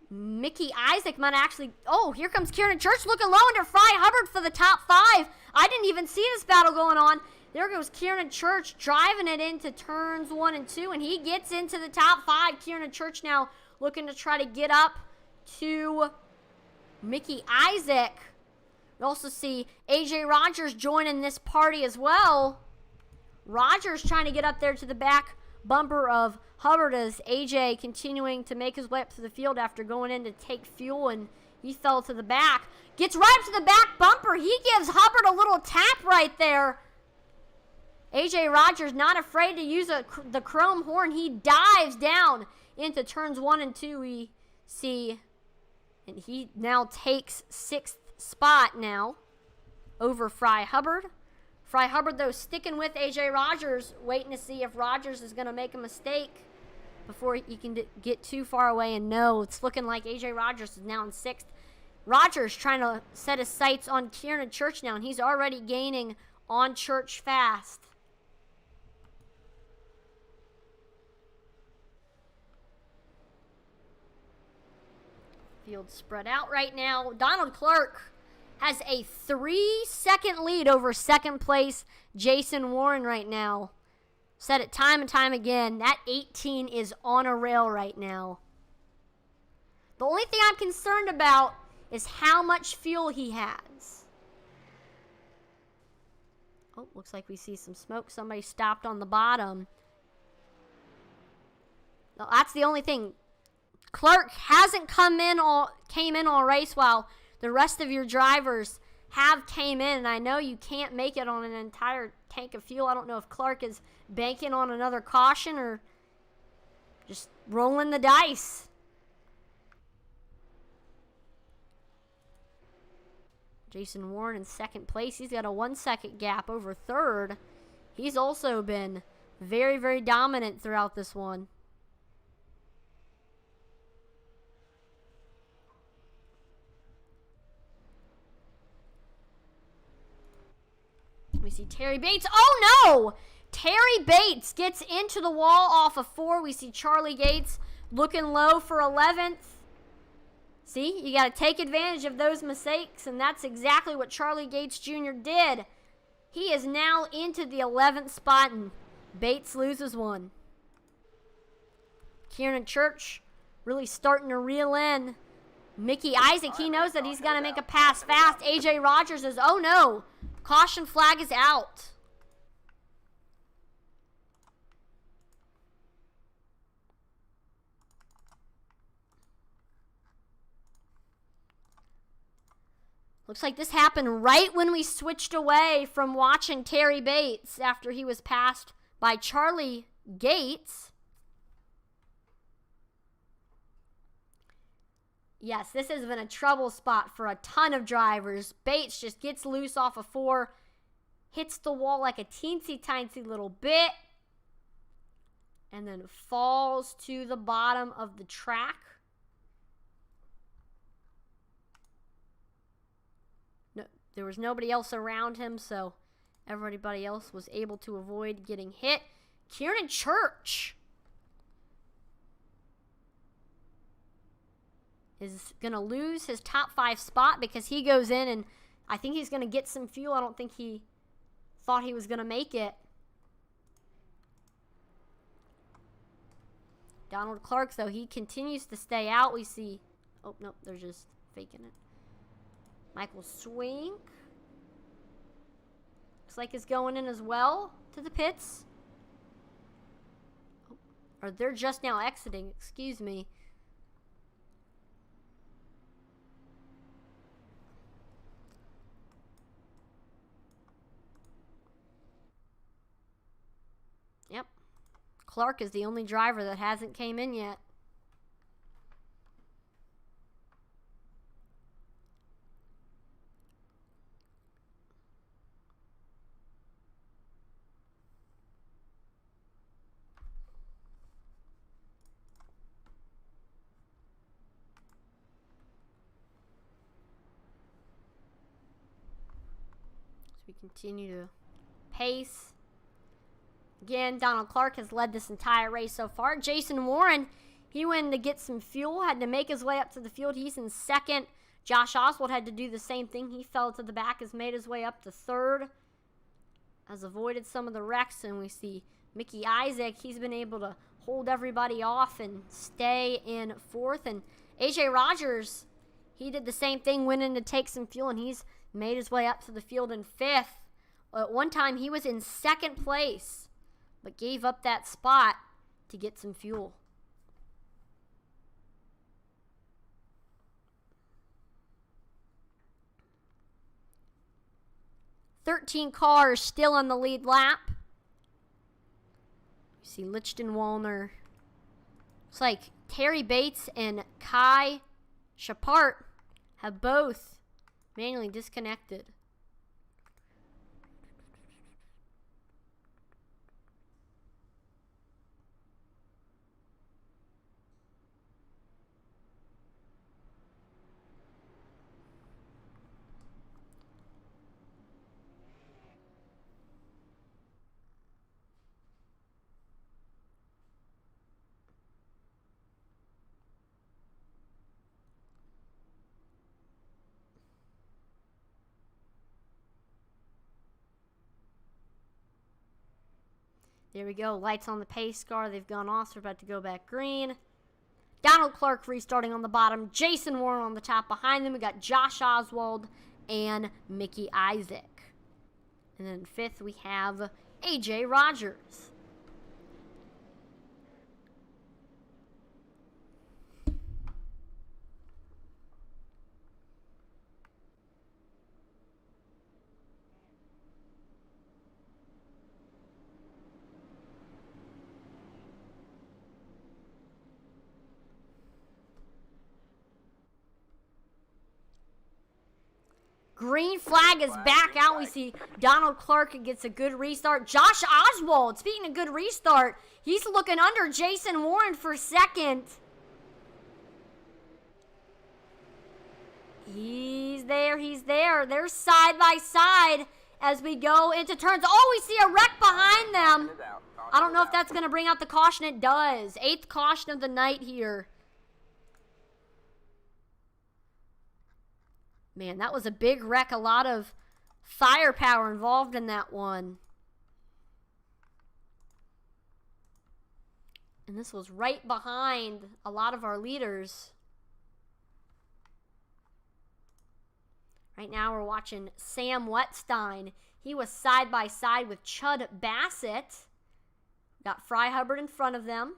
Mickey Isaac might actually... here comes Kiernan Church looking low under Fry Hubbard for the top 5. I didn't even see this battle going on. There goes Kiernan Church driving it into turns 1 and 2, and he gets into the top 5. Kiernan Church now looking to try to get up to Mickey Isaac. We also see A.J. Rogers joining this party as well. Rogers trying to get up there to the back bumper of Hubbard as A.J. continuing to make his way up to the field after going in to take fuel, and he fell to the back. Gets right up to the back bumper. He gives Hubbard a little tap right there. A.J. Rogers not afraid to use the chrome horn. He dives down into turns 1 and 2, we see. And he now takes 6th spot now over Fry Hubbard. Fry Hubbard, though, sticking with A.J. Rogers, waiting to see if Rogers is going to make a mistake before he can get too far away. And no, it's looking like A.J. Rogers is now in 6th. Rogers trying to set his sights on Kiernan Church now, and he's already gaining on Church fast. Field spread out right now. Donald Clark has a 3-second lead over 2nd place Jason Warren right now. Said it time and time again, that 18 is on a rail right now. The only thing I'm concerned about is how much fuel he has. Oh, looks like we see some smoke. Somebody stopped on the bottom. No, that's the only thing. Clark hasn't came in all race while the rest of your drivers have came in. And I know you can't make it on an entire tank of fuel. I don't know if Clark is banking on another caution or just rolling the dice. Jason Warren in second place. He's got a 1 second gap over third. He's also been very, very dominant throughout this one. We see Terry Bates. Oh no! Terry Bates gets into the wall off of 4. We see Charlie Gates looking low for 11th. See, you got to take advantage of those mistakes, and that's exactly what Charlie Gates Jr. did. He is now into the 11th spot, and Bates loses one. Kieran Church really starting to reel in. Mickey Isaac, he knows that he's got to make a pass fast. AJ Rogers is, oh no, caution flag is out. Looks like this happened right when we switched away from watching Terry Bates after he was passed by Charlie Gates. Yes, this has been a trouble spot for a ton of drivers. Bates just gets loose off of 4, hits the wall like a teensy-tiny little bit, and then falls to the bottom of the track. There was nobody else around him, so everybody else was able to avoid getting hit. Kieran Church is going to lose his top 5 spot because he goes in and I think he's going to get some fuel. I don't think he thought he was going to make it. Donald Clark, though, he continues to stay out. We see, oh, no, they're just faking it. Michael Swink looks like is going in as well to the pits. Oh, or they're just now exiting, excuse me. Yep. Clark is the only driver that hasn't came in yet. We continue to pace. Again, Donald Clark has led this entire race so far. Jason Warren, he went to get some fuel, had to make his way up to the field. He's in second. Josh Oswald had to do the same thing. He fell to the back, has made his way up to third, has avoided some of the wrecks. And we see Mickey Isaac, he's been able to hold everybody off and stay in fourth. And AJ Rogers, he did the same thing, went in to take some fuel, and he's made his way up to the field in fifth. At one time, he was in second place, but gave up that spot to get some fuel. "13 cars still on the lead lap. You see Lichten Wallner. It's like Terry Bates and Kai Shapart have both manually disconnected. There we go. Lights on the pace car. They've gone off. So we're about to go back green. Donald Clark restarting on the bottom. Jason Warren on the top. Behind them, we got Josh Oswald and Mickey Isaac. And then fifth, we have AJ Rogers. green flag is back out. We see Donald Clark gets a good restart. Josh Oswald, speaking of good restart, he's looking under Jason Warren for second. He's there, he's there. They're side by side as we go into turns. Oh, we see a wreck behind them. I don't know if that's going to bring out the caution. It does. 8th caution of the night here. Man, that was a big wreck. A lot of firepower involved in that one. And this was right behind a lot of our leaders. Right now we're watching Sam Wetstein. He was side by side with Chud Bassett. Got Fry Hubbard in front of them.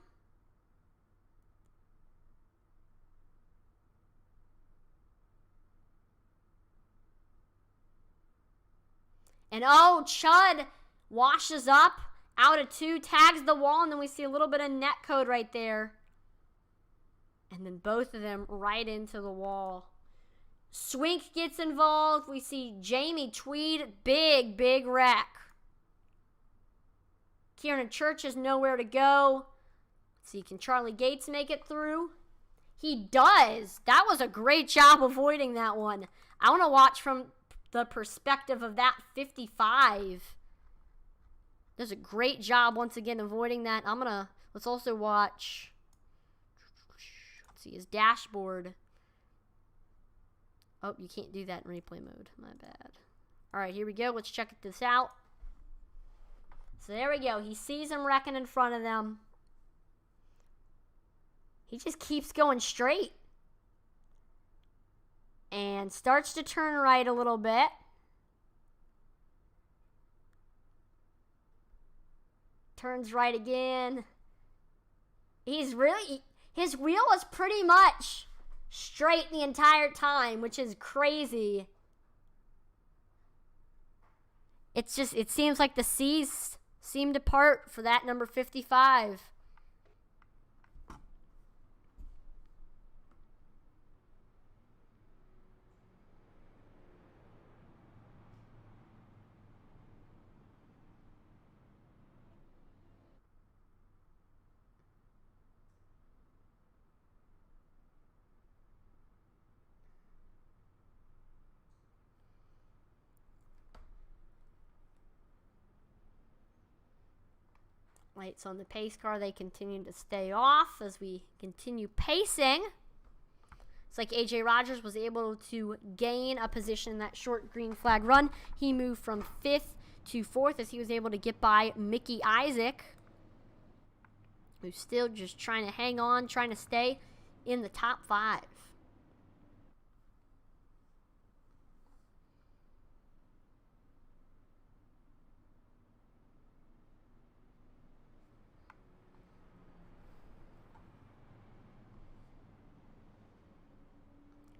And oh, Chud washes up out of 2, tags the wall, and then we see a little bit of net code right there. And then both of them right into the wall. Swink gets involved. We see Jamie Tweed, big wreck. Kieran Church has nowhere to go. Let's see, can Charlie Gates make it through? He does. That was a great job avoiding that one. I want to watch from the perspective of that 55. Does a great job once again avoiding that. Let's also watch. Let's see his dashboard. Oh, you can't do that in replay mode. My bad. All right, here we go. Let's check this out. So there we go. He sees him wrecking in front of them. He just keeps going straight. And starts to turn right a little bit. Turns right again. His wheel is pretty much straight the entire time, which is crazy. It seems like the seas seem to part for that number 55. Lights on the pace car, they continue to stay off as we continue pacing. It's like AJ Rogers was able to gain a position in that short green flag run. He moved from 5th to 4th as he was able to get by Mickey Isaac, who's still just trying to hang on, trying to stay in the top 5.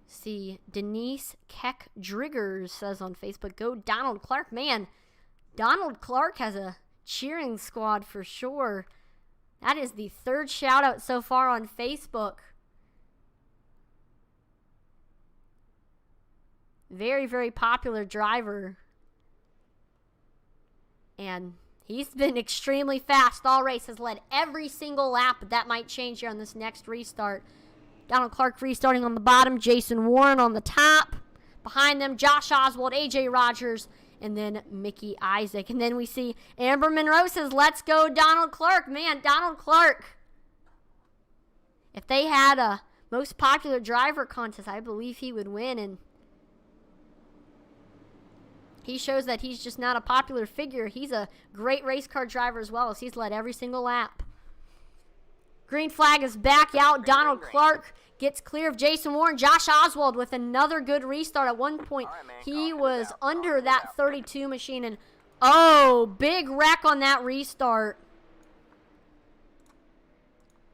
See, Denise Keck Driggers says on Facebook, go Donald Clark. Man, Donald Clark has a cheering squad for sure. That is the 3rd shout out so far on Facebook. Very popular driver. And he's been extremely fast all race. Has led every single lap, but that might change here on this next restart. Donald Clark restarting on the bottom. Jason Warren on the top. Behind them, Josh Oswald, AJ Rogers, and then Mickey Isaac. And then we see Amber Monroe says, let's go Donald Clark. Man, Donald Clark. If they had a most popular driver contest, I believe he would win. And he shows that he's just not a popular figure. He's a great race car driver as well, as he's led every single lap. Green flag is back out. Donald Clark gets clear of Jason Warren. Josh Oswald with another good restart. At one point, he was under that 32 machine. And, oh, big wreck on that restart.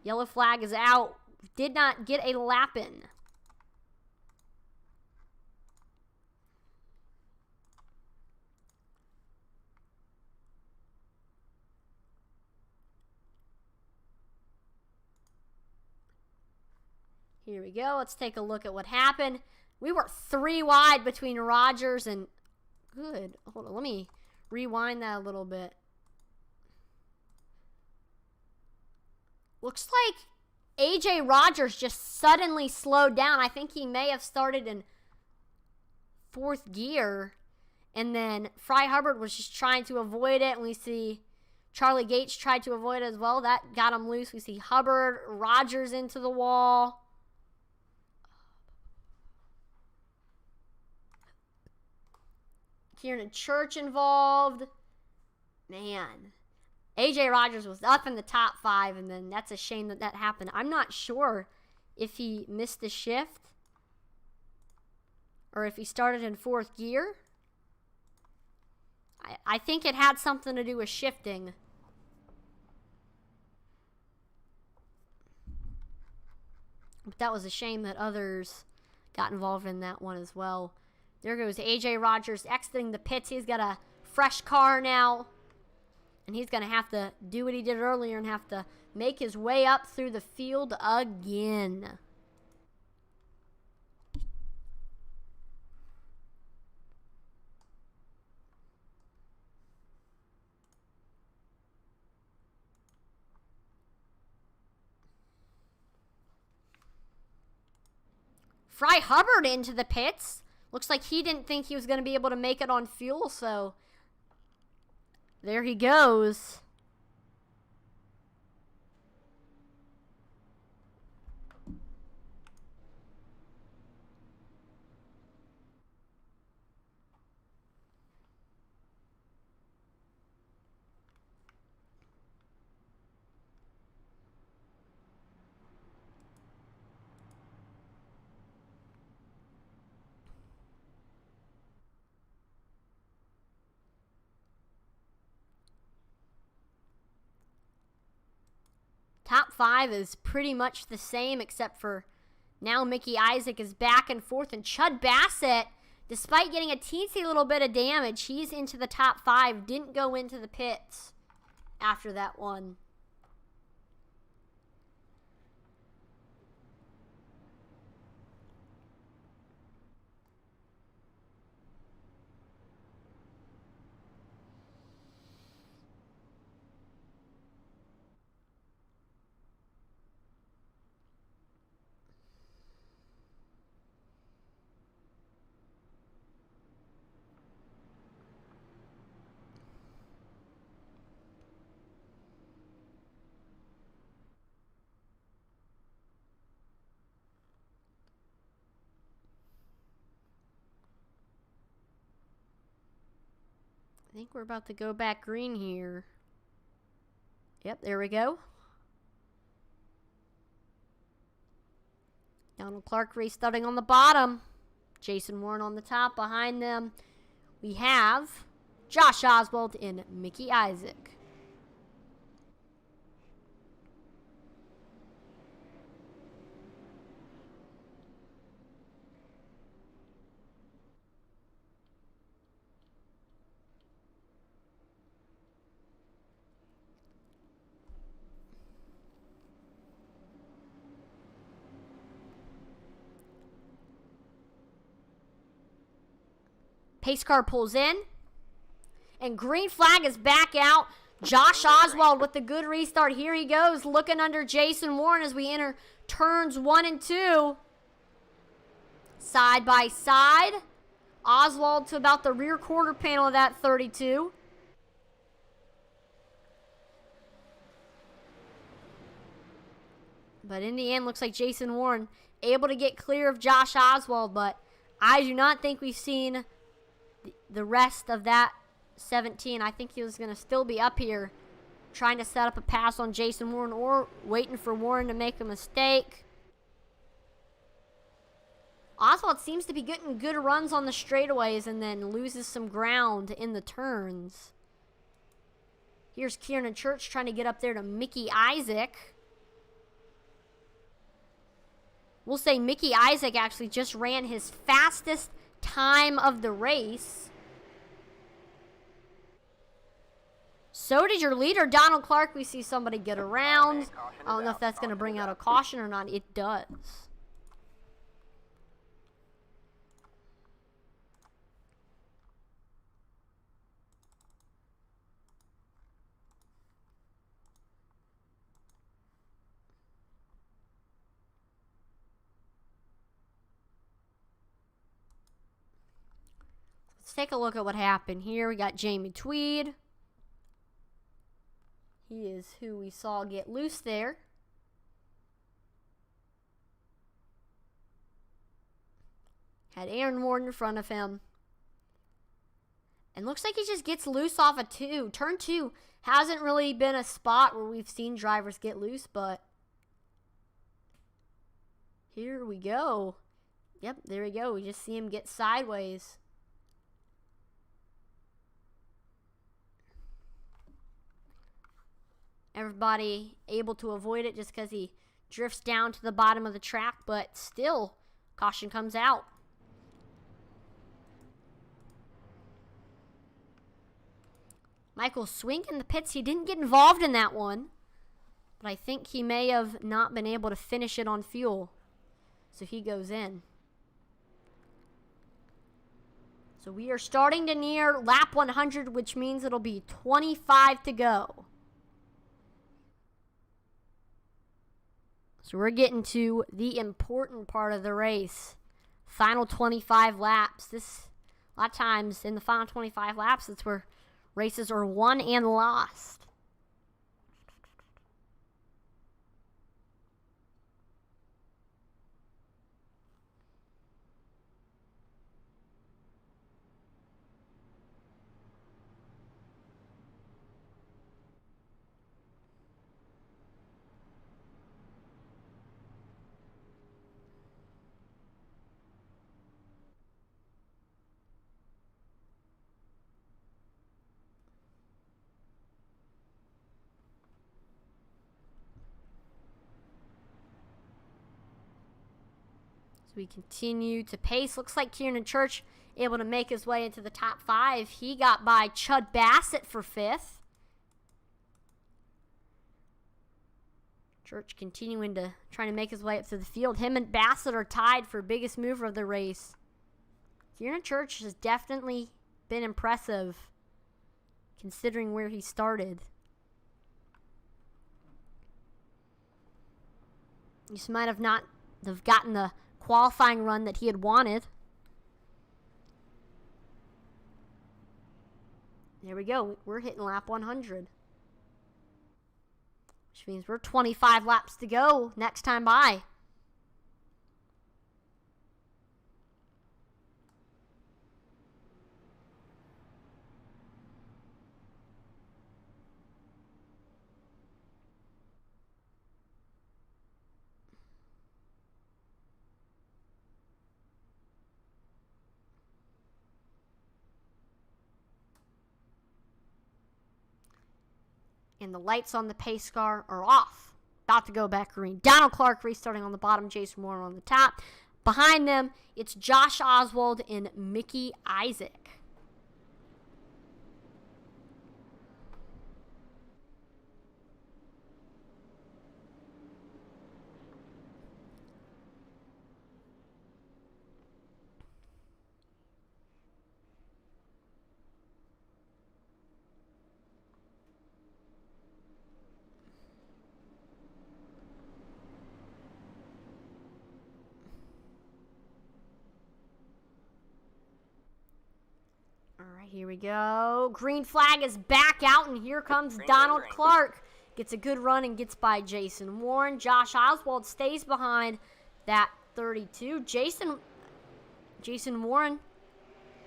Yellow flag is out. Did not get a lap in. Here we go. Let's take a look at what happened. We were 3 wide between Rogers and... Good. Hold on, let me rewind that a little bit. Looks like AJ Rogers just suddenly slowed down. I think he may have started in 4th gear. And then Fry Hubbard was just trying to avoid it. And we see Charlie Gates tried to avoid it as well. That got him loose. We see Hubbard, Rogers into the wall. Kieran Church involved. Man. AJ Rogers was up in the top 5, and then that's a shame that that happened. I'm not sure if he missed the shift or if he started in 4th gear. I think it had something to do with shifting. But that was a shame that others got involved in that one as well. There goes AJ Rogers exiting the pits. He's got a fresh car now. And he's going to have to do what he did earlier and have to make his way up through the field again. Fry Hubbard into the pits. Looks like he didn't think he was going to be able to make it on fuel, so there he goes. Top 5 is pretty much the same, except for now Mickey Isaac is back and forth, and Chud Bassett, despite getting a teensy little bit of damage, he's into the top 5, didn't go into the pits after that one. I think we're about to go back green here. Yep, there we go. Donald Clark restarting on the bottom. Jason Warren on the top. Behind them, we have Josh Oswald and Mickey Isaac. Pace car pulls in. And green flag is back out. Josh Oswald with the good restart. Here he goes, looking under Jason Warren as we enter turns 1 and 2. Side by side. Oswald to about the rear quarter panel of that 32. But in the end, looks like Jason Warren able to get clear of Josh Oswald. But I do not think we've seen the rest of that 17. I think he was going to still be up here trying to set up a pass on Jason Warren or waiting for Warren to make a mistake. Oswald seems to be getting good runs on the straightaways and then loses some ground in the turns. Here's Kieran Church trying to get up there to Mickey Isaac. We'll say Mickey Isaac actually just ran his fastest time of the race. So did your leader, Donald Clark. We see somebody get around. I don't know if that's going to bring out a caution or not. It does. Let's take a look at what happened here. We got Jamie Tweed. He is who we saw get loose there. Had Aaron Ward in front of him. And looks like he just gets loose off a 2. Turn 2 hasn't really been a spot where we've seen drivers get loose, but here we go. Yep, there we go. We just see him get sideways. Everybody able to avoid it just because he drifts down to the bottom of the track, but still, caution comes out. Michael Swink in the pits. He didn't get involved in that one, but I think he may have not been able to finish it on fuel. So he goes in. So we are starting to near lap 100, which means it'll be 25 to go. So we're getting to the important part of the race. Final 25 laps. A lot of times in the final 25 laps, it's where races are won and lost. So we continue to pace. Looks like Kieran Church able to make his way into the top 5. He got by Chud Bassett for 5th. Church continuing to trying to make his way up to the field. Him and Bassett are tied for biggest mover of the race. Kieran Church has definitely been impressive considering where he started. He just might have not have gotten the qualifying run that he had wanted. There we go. We're hitting lap 100. Which means we're 25 laps to go next time by. And the lights on the pace car are off. About to go back green. Donald Clark restarting on the bottom. Jason Warren on the top. Behind them, it's Josh Oswald and Mickey Isaac. Here we go. Green flag is back out, and here comes Donald Clark. Gets a good run and gets by Jason Warren. Josh Oswald stays behind that 32. Jason Warren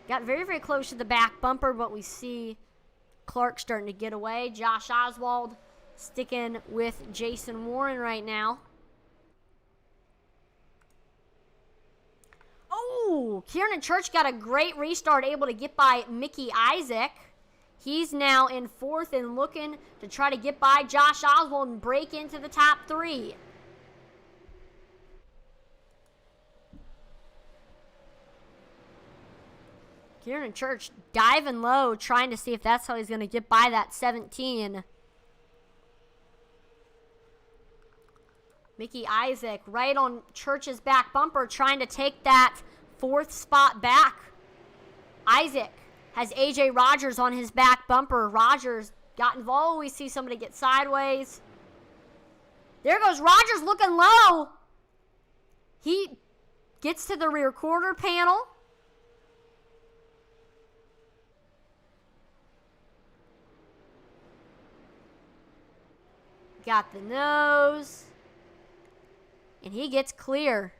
got very, very close to the back bumper, but we see Clark starting to get away. Josh Oswald sticking with Jason Warren right now. Oh, Kieran Church got a great restart, able to get by Mickey Isaac. He's now in 4th and looking to try to get by Josh Oswald and break into the top 3. Kieran Church diving low, trying to see if that's how he's going to get by that 17. Mickey Isaac right on Church's back bumper, trying to take that 4th spot back. Isaac has A.J. Rogers on his back bumper. Rogers got involved. We see somebody get sideways. There goes Rogers looking low. He gets to the rear quarter panel. got the nose. And he gets clear.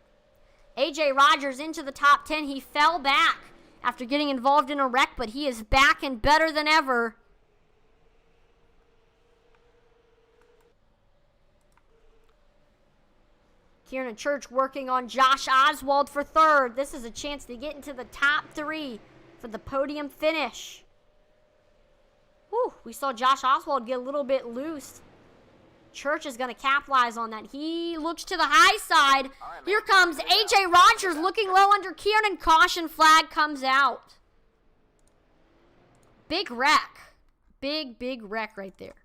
A.J. Rogers into the top 10. He fell back after getting involved in a wreck, but he is back and better than ever. Kieran Church working on Josh Oswald for third. This is a chance to get into the top 3 for the podium finish. Whew, we saw Josh Oswald get a little bit loose. Church is going to capitalize on that. He looks to the high side. Here comes A.J. Rogers looking low under Kieran. Caution flag comes out. Big wreck. Big wreck right there.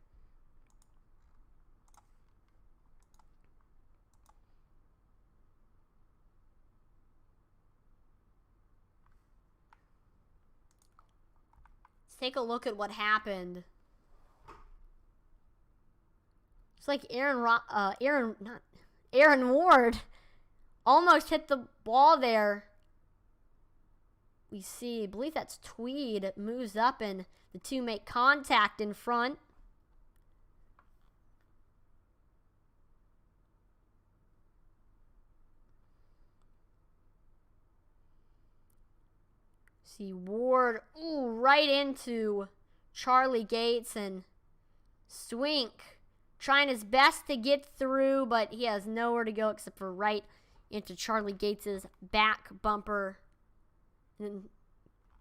Let's take a look at what happened. It's like Aaron Ward almost hit the ball there. We see, I believe that's Tweed, moves up and the two make contact in front. See Ward, right into Charlie Gates, and Swink trying his best to get through, but he has nowhere to go except for right into Charlie Gates's back bumper. And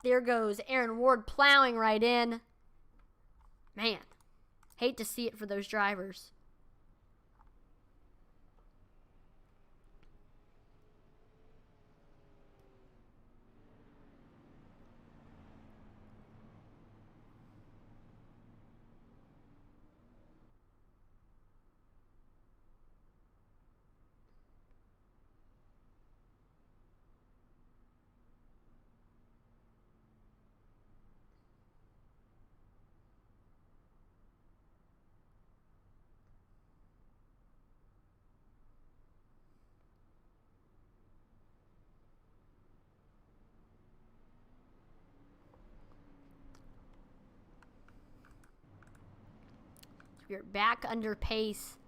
there goes Aaron Ward plowing right in. Man, hate to see it for those drivers. We're back under pace.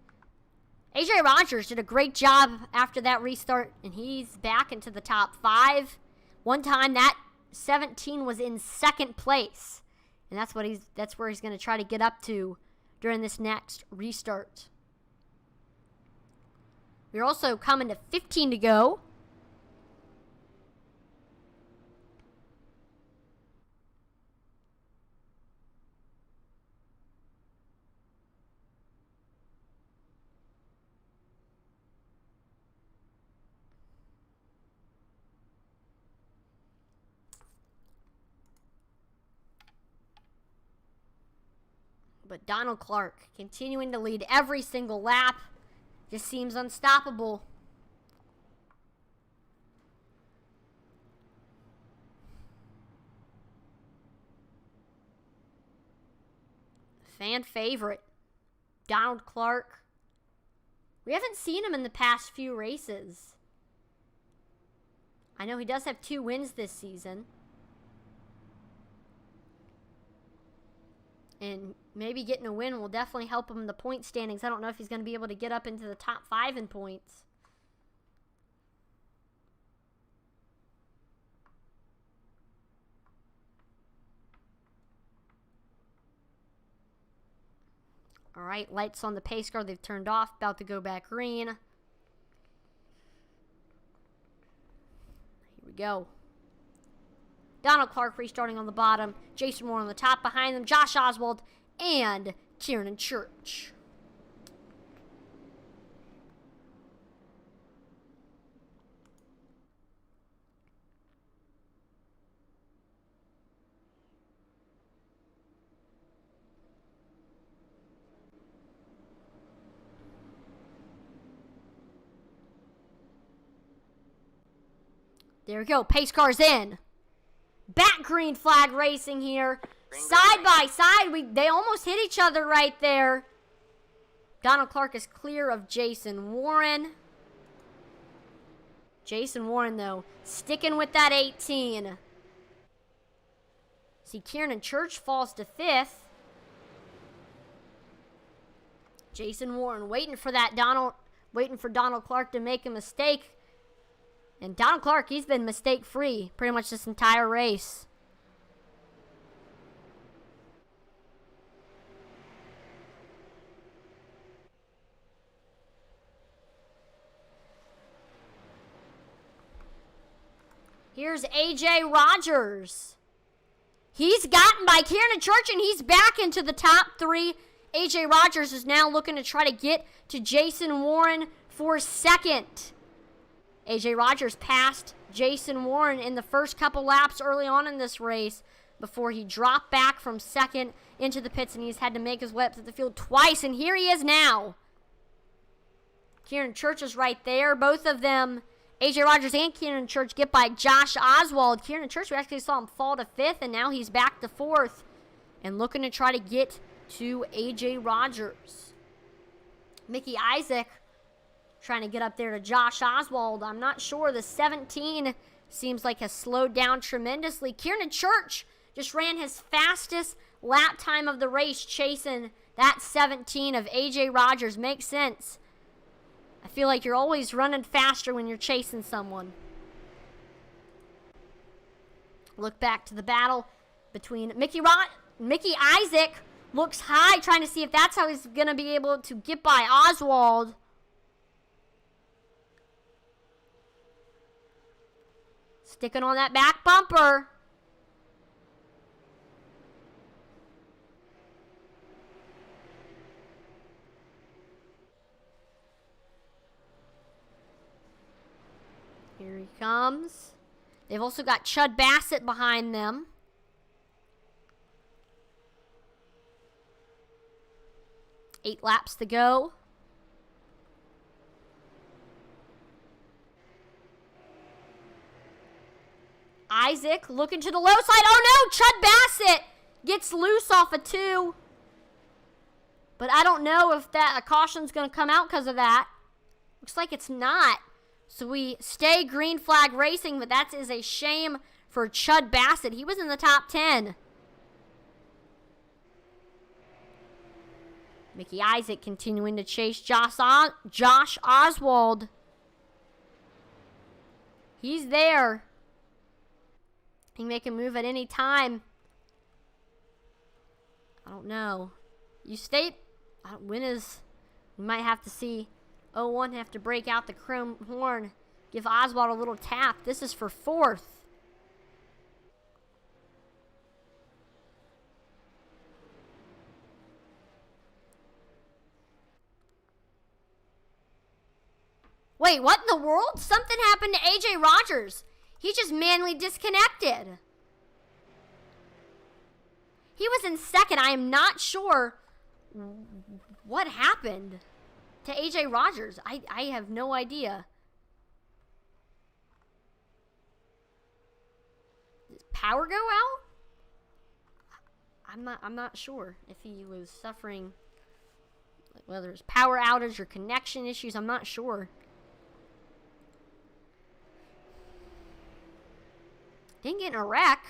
A.J. Rogers did a great job after that restart, and he's back into the top 5. One time that 17 was in second place, and that's where he's going to try to get up to during this next restart. We're also coming to 15 to go. But Donald Clark continuing to lead every single lap. Just seems unstoppable. Fan favorite, Donald Clark. We haven't seen him in the past few races. I know he does have 2 wins this season. And maybe getting a win will definitely help him in the point standings. I don't know if he's going to be able to get up into the top 5 in points. All right, lights on the pace car. They've turned off. About to go back green. Here we go. Donald Clark restarting on the bottom. Jason Moore on the top. Behind them, Josh Oswald and Kieran Church. There we go. Pace car's in. Back green flag racing here. Side by side. They almost hit each other right there. Donald Clark is clear of Jason Warren. Jason Warren, though, sticking with that 18. See, Kieran Church falls to 5th. Jason Warren waiting for Donald Clark to make a mistake. And Donald Clark, he's been mistake-free pretty much this entire race. Here's A.J. Rogers. He's gotten by Kieran Church, and he's back into the top 3. A.J. Rogers is now looking to try to get to Jason Warren for second. A.J. Rogers passed Jason Warren in the first couple laps early on in this race before he dropped back from second into the pits, and he's had to make his way up to the field twice, and here he is now. Kieran Church is right there. Both of them, A.J. Rogers and Kieran Church, get by Josh Oswald. Kieran Church, we actually saw him fall to 5th, and now he's back to 4th and looking to try to get to A.J. Rogers. Mickey Isaac trying to get up there to Josh Oswald. I'm not sure. The 17 seems like has slowed down tremendously. Kieran Church just ran his fastest lap time of the race, chasing that 17 of A.J. Rogers. Makes sense. I feel like you're always running faster when you're chasing someone. Look back to the battle between Mickey Isaac. Looks high, trying to see if that's how he's going to be able to get by Oswald. Sticking on that back bumper. Here he comes. They've also got Chud Bassett behind them. Eight laps to go. Isaac looking to the low side. Oh no, Chud Bassett gets loose off a 2. But I don't know if a caution's going to come out because of that. Looks like it's not. So we stay green flag racing, but that is a shame for Chud Bassett. He was in the top 10. Mickey Isaac continuing to chase Josh Oswald. He's there. He can make a move at any time. I don't know. You state, when is, we might have to see 01 have to break out the chrome horn. Give Oswald a little tap. This is for 4th. Wait, what in the world? Something happened to A.J. Rogers. He just manually disconnected. He was in second. I am not sure what happened to A.J. Rogers. I have no idea. Did power go out? I'm not sure if he was suffering, whether it's power outage or connection issues. I'm not sure. Didn't get in a wreck.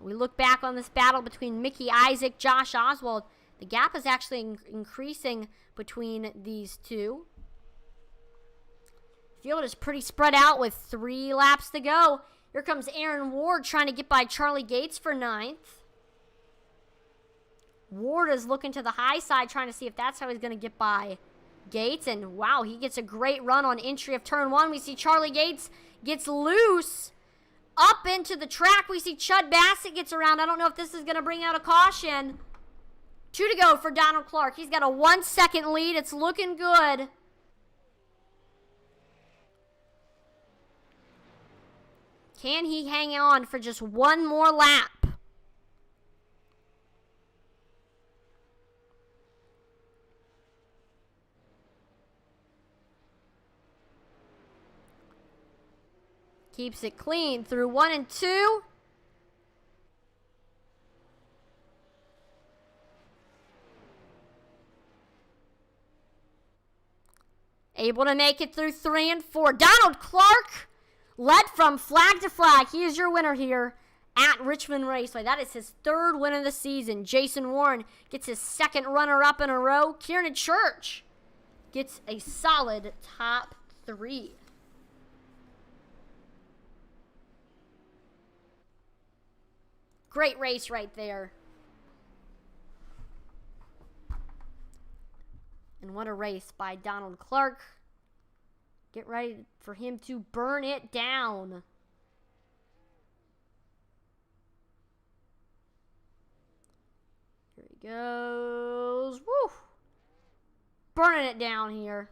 We look back on this battle between Mickey Isaac, Josh Oswald. The gap is actually increasing between these two. Field is pretty spread out with 3 laps to go. Here comes Aaron Ward trying to get by Charlie Gates for 9th. Ward is looking to the high side, trying to see if that's how he's going to get by Gates. And wow, he gets a great run on entry of turn 1. We see Charlie Gates gets loose up into the track. We see Chud Bassett gets around. I don't know if this is going to bring out a caution. 2 to go for Donald Clark. He's got a 1-second lead. It's looking good. Can he hang on for just one more lap? Keeps it clean through 1 and 2. Able to make it through 3 and 4. Donald Clark led from flag to flag. He is your winner here at Richmond Raceway. That is his 3rd win of the season. Jason Warren gets his 2nd runner-up in a row. Kieran Church gets a solid top 3. Great race right there. And what a race by Donald Clark. Get ready for him to burn it down. Here he goes. Woo! Burning it down here.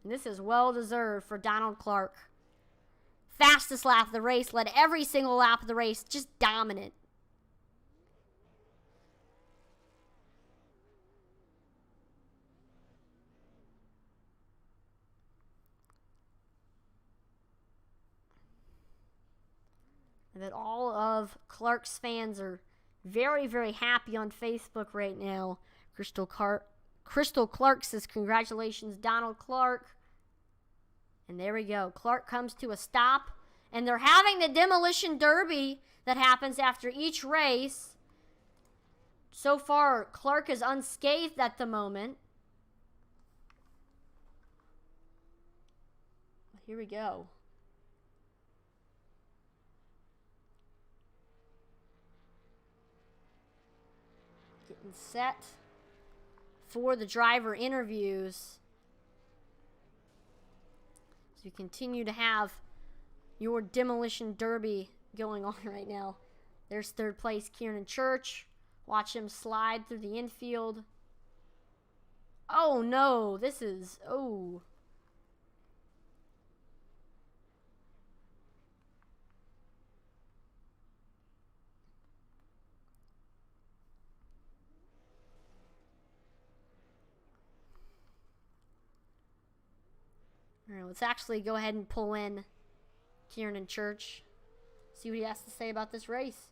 And this is well deserved for Donald Clark. Fastest lap of the race, led every single lap of the race, just dominant. And that all of Clark's fans are very, very happy on Facebook right now. Crystal Clark says, congratulations, Donald Clark. And there we go. Clark comes to a stop. And they're having the demolition derby that happens after each race. So far, Clark is unscathed at the moment. Here we go. Getting set for the driver interviews. So you continue to have your demolition derby going on right now. There's 3rd place Kieran Church. Watch him slide through the infield. Oh no, this is, oh. All right, let's actually go ahead and pull in Kieran Church. See what he has to say about this race.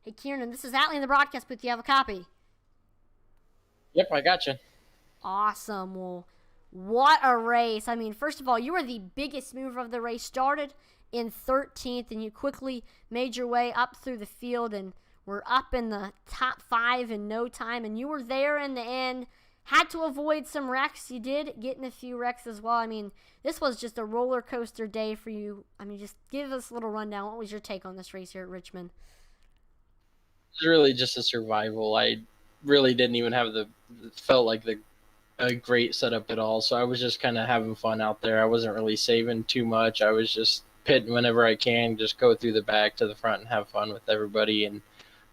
Hey, Kieran, this is Atlee in the broadcast booth. Do you have a copy? Yep, I got you. Awesome. Well, what a race. I mean, first of all, you were the biggest mover of the race. Started in 13th, and you quickly made your way up through the field and were up in the top 5 in no time. And you were there in the end. Had to avoid some wrecks. You did get in a few wrecks as well. I mean, this was just a roller coaster day for you. I mean, just give us a little rundown. What was your take on this race here at Richmond? It was really just a survival. I really didn't even have felt like a great setup at all. So I was just kind of having fun out there. I wasn't really saving too much. I was just pitting whenever I can, just go through the back to the front and have fun with everybody. And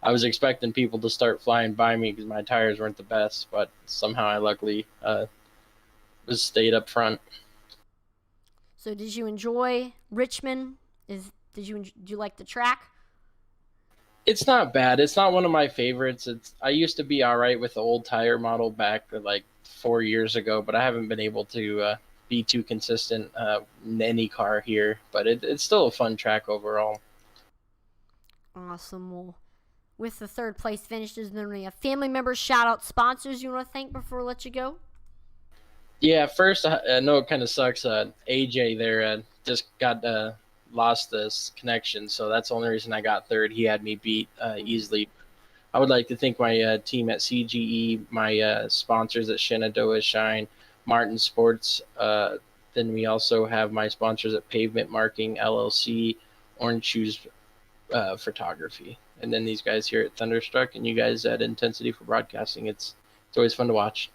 I was expecting people to start flying by me because my tires weren't the best, but somehow I luckily stayed up front. So did you enjoy Richmond? Did you like the track? It's not bad. It's not one of my favorites. I used to be all right with the old tire model back like 4 years ago, but I haven't been able to be too consistent in any car here. But it's still a fun track overall. Awesome. Well, with the 3rd place finish, is there any family members, shout out sponsors you want to thank before I let you go? Yeah, first, I know it kind of sucks. AJ there just got lost this connection, so that's the only reason I got 3rd. He had me beat easily. I would like to thank my team at CGE, my sponsors at Shenandoah Shine, Martin Sports. Then we also have my sponsors at Pavement Marking, LLC, Orange Shoes Photography. And then these guys here at Thunderstruck and you guys at Intensity for Broadcasting. It's always fun to watch.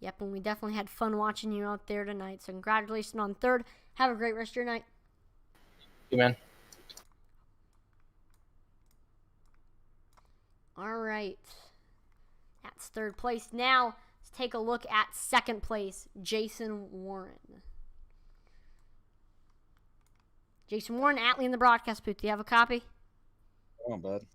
Yep, and we definitely had fun watching you out there tonight. So congratulations on 3rd. Have a great rest of your night. Thank you, man. All right. That's 3rd place. Now, let's take a look at 2nd place, Jason Warren. Jason Warren, Atlee in the broadcast booth. Do you have a copy? Oh, bud.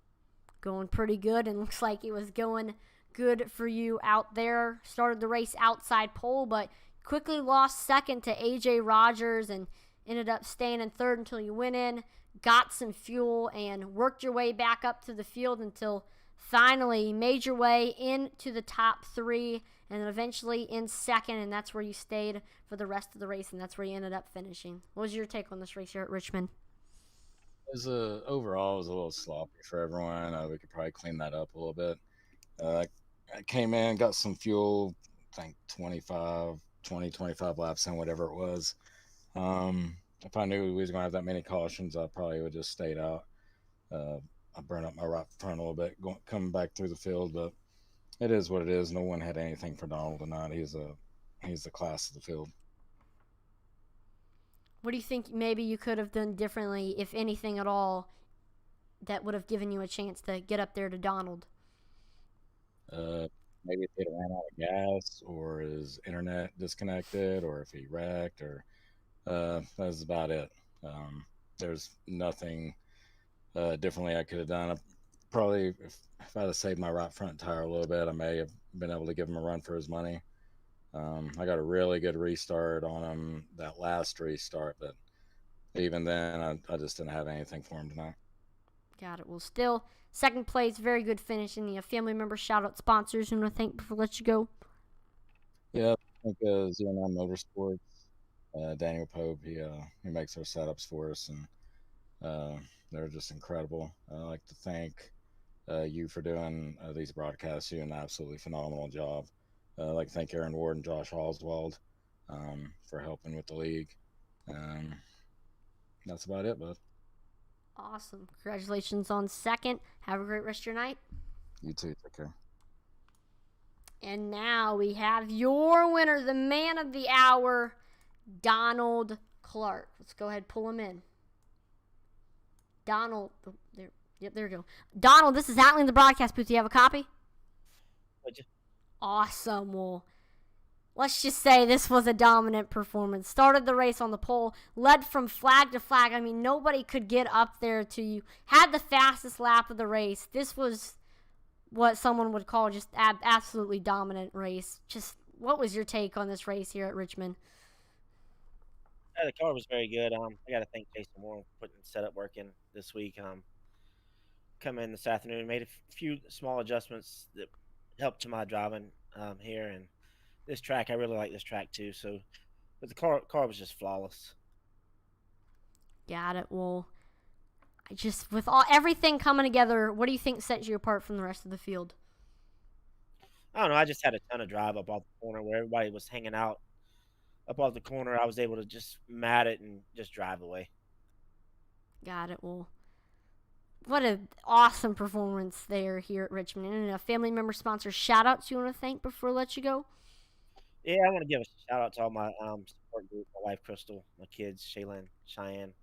Going pretty good, and looks like it was going good for you out there. Started the race outside pole, but quickly lost 2nd to AJ Rogers and ended up staying in 3rd until you went in, got some fuel, and worked your way back up to the field until finally made your way into the top 3 and then eventually in second, and that's where you stayed for the rest of the race, and that's where you ended up finishing. What was your take on this race here at Richmond? Overall, it was a little sloppy for everyone. We could probably clean that up a little bit. I came in, got some fuel, I think 25 laps in, whatever it was. If I knew we was going to have that many cautions, I probably would just stayed out. I burned up my right front a little bit coming back through the field, but it is what it is. No one had anything for Donald tonight. He's the class of the field. What do you think maybe you could have done differently, if anything at all, that would have given you a chance to get up there to Donald? Maybe if he'd ran out of gas, or his internet disconnected, or if he wrecked, or that's about it. There's nothing differently I could have done. Probably, if I'd have saved my right front tire a little bit, I may have been able to give him a run for his money. I got a really good restart on him that last restart, but even then, I just didn't have anything for him tonight. Got it. Well, still, second place, very good finish. Any family member shout-out sponsors you want to thank before I let you go? Yeah, I think Z09 Motorsports, Daniel Pope, he makes our setups for us, and they're just incredible. I'd like to thank you for doing these broadcasts. You did an absolutely phenomenal job. I'd like to thank Aaron Ward and Josh Oswald for helping with the league. That's about it, bud. Awesome. Congratulations on second. Have a great rest of your night. You too. Take care. And now we have your winner, the man of the hour, Donald Clark. Let's go ahead and pull him in. Donald. Oh, there. Yep, there we go. Donald, this is Atlee in the broadcast booth. Do you have a copy? Awesome. Well, let's just say this was a dominant performance. Started the race on the pole, led from flag to flag. I mean, nobody could get up there to you. Had the fastest lap of the race. This was what someone would call just absolutely dominant race. Just what was your take on this race here at Richmond? Yeah, the car was very good. I got to thank Jason Moore for putting setup work in this week. Come in this afternoon, made a few small adjustments that helped to my driving here, and this track, I really like this track too. So, but the car was just flawless. Got it. Well, with everything coming together, what do you think sets you apart from the rest of the field? I don't know. I just had a ton of drive up off the corner where everybody was hanging out up off the corner. I was able to just mat it and just drive away. Got it. Well, what an awesome performance there here at Richmond. And a family member sponsor shout-outs you want to thank before I let you go? Yeah, I want to give a shout-out to all my support group, my wife, Crystal, my kids, Shaylin, Cheyenne,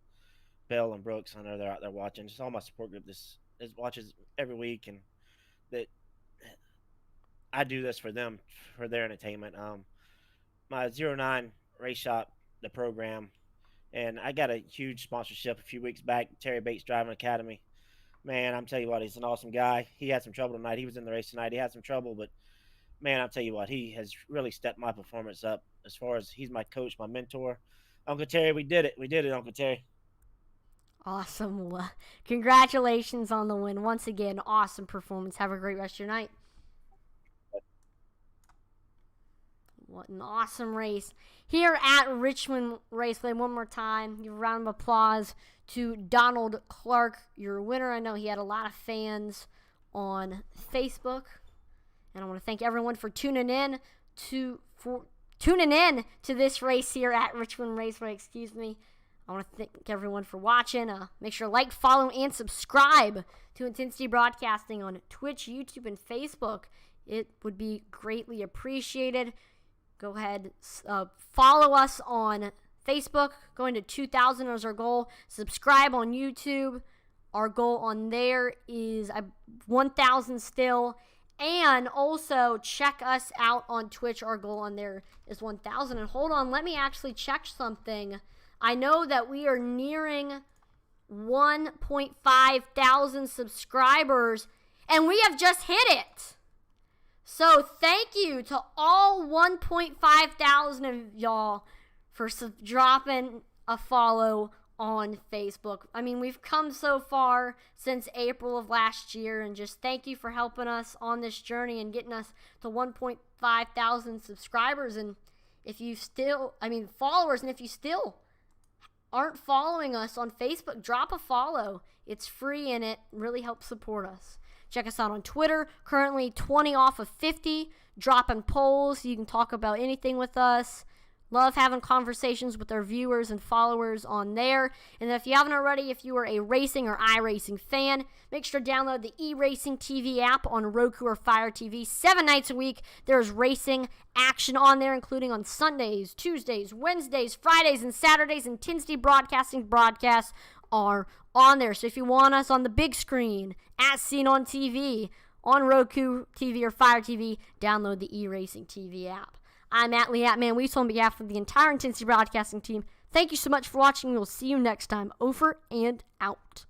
Belle, and Brooks. I know they're out there watching. Just all my support group this watches every week, and that I do this for them, for their entertainment. My 09 Race Shop, the program, and I got a huge sponsorship a few weeks back, Terry Bates Driving Academy. Man, I'm telling you what, he's an awesome guy. He had some trouble tonight. He was in the race tonight. He had some trouble, but, man, I'll tell you what, he has really stepped my performance up as far as he's my coach, my mentor. Uncle Terry, we did it. We did it, Uncle Terry. Awesome. Well, congratulations on the win. Once again, awesome performance. Have a great rest of your night. What an awesome race. Here at Richmond Raceway, one more time, give a round of applause to Donald Clark, your winner. I know he had a lot of fans on Facebook. And I want to thank everyone for tuning in to this race here at Richmond Raceway. I want to thank everyone for watching. Make sure to like, follow, and subscribe to Intensity Broadcasting on Twitch, YouTube, and Facebook. It would be greatly appreciated. Go ahead, follow us on Facebook. Going to 2,000 is our goal. Subscribe on YouTube. Our goal on there is 1,000 still. And also check us out on Twitch. Our goal on there is 1,000. And hold on, let me actually check something. I know that we are nearing 1.5 thousand subscribers, and we have just hit it. So thank you to all 1.5 thousand of y'all for dropping a follow on Facebook. I mean, we've come so far since April of last year, and just thank you for helping us on this journey and getting us to 1.5 thousand subscribers. And if you still, followers, and if you still aren't following us on Facebook, drop a follow. It's free and it really helps support us. Check us out on Twitter, currently 20 off of 50, dropping polls so you can talk about anything with us. Love having conversations with our viewers and followers on there. And if you haven't already, if you are a racing or iRacing fan, make sure to download the eRacing TV app on Roku or Fire TV. 7 nights a week, there's racing action on there, including on Sundays, Tuesdays, Wednesdays, Fridays, and Saturdays. And Tinsley Broadcasting broadcasts are on there. So if you want us on the big screen, as seen on TV, on Roku TV or Fire TV, download the eRacing TV app. I'm Matt Lee, @ManWeasel, on behalf of the entire Intensity Broadcasting team. Thank you so much for watching. We will see you next time. Over and out.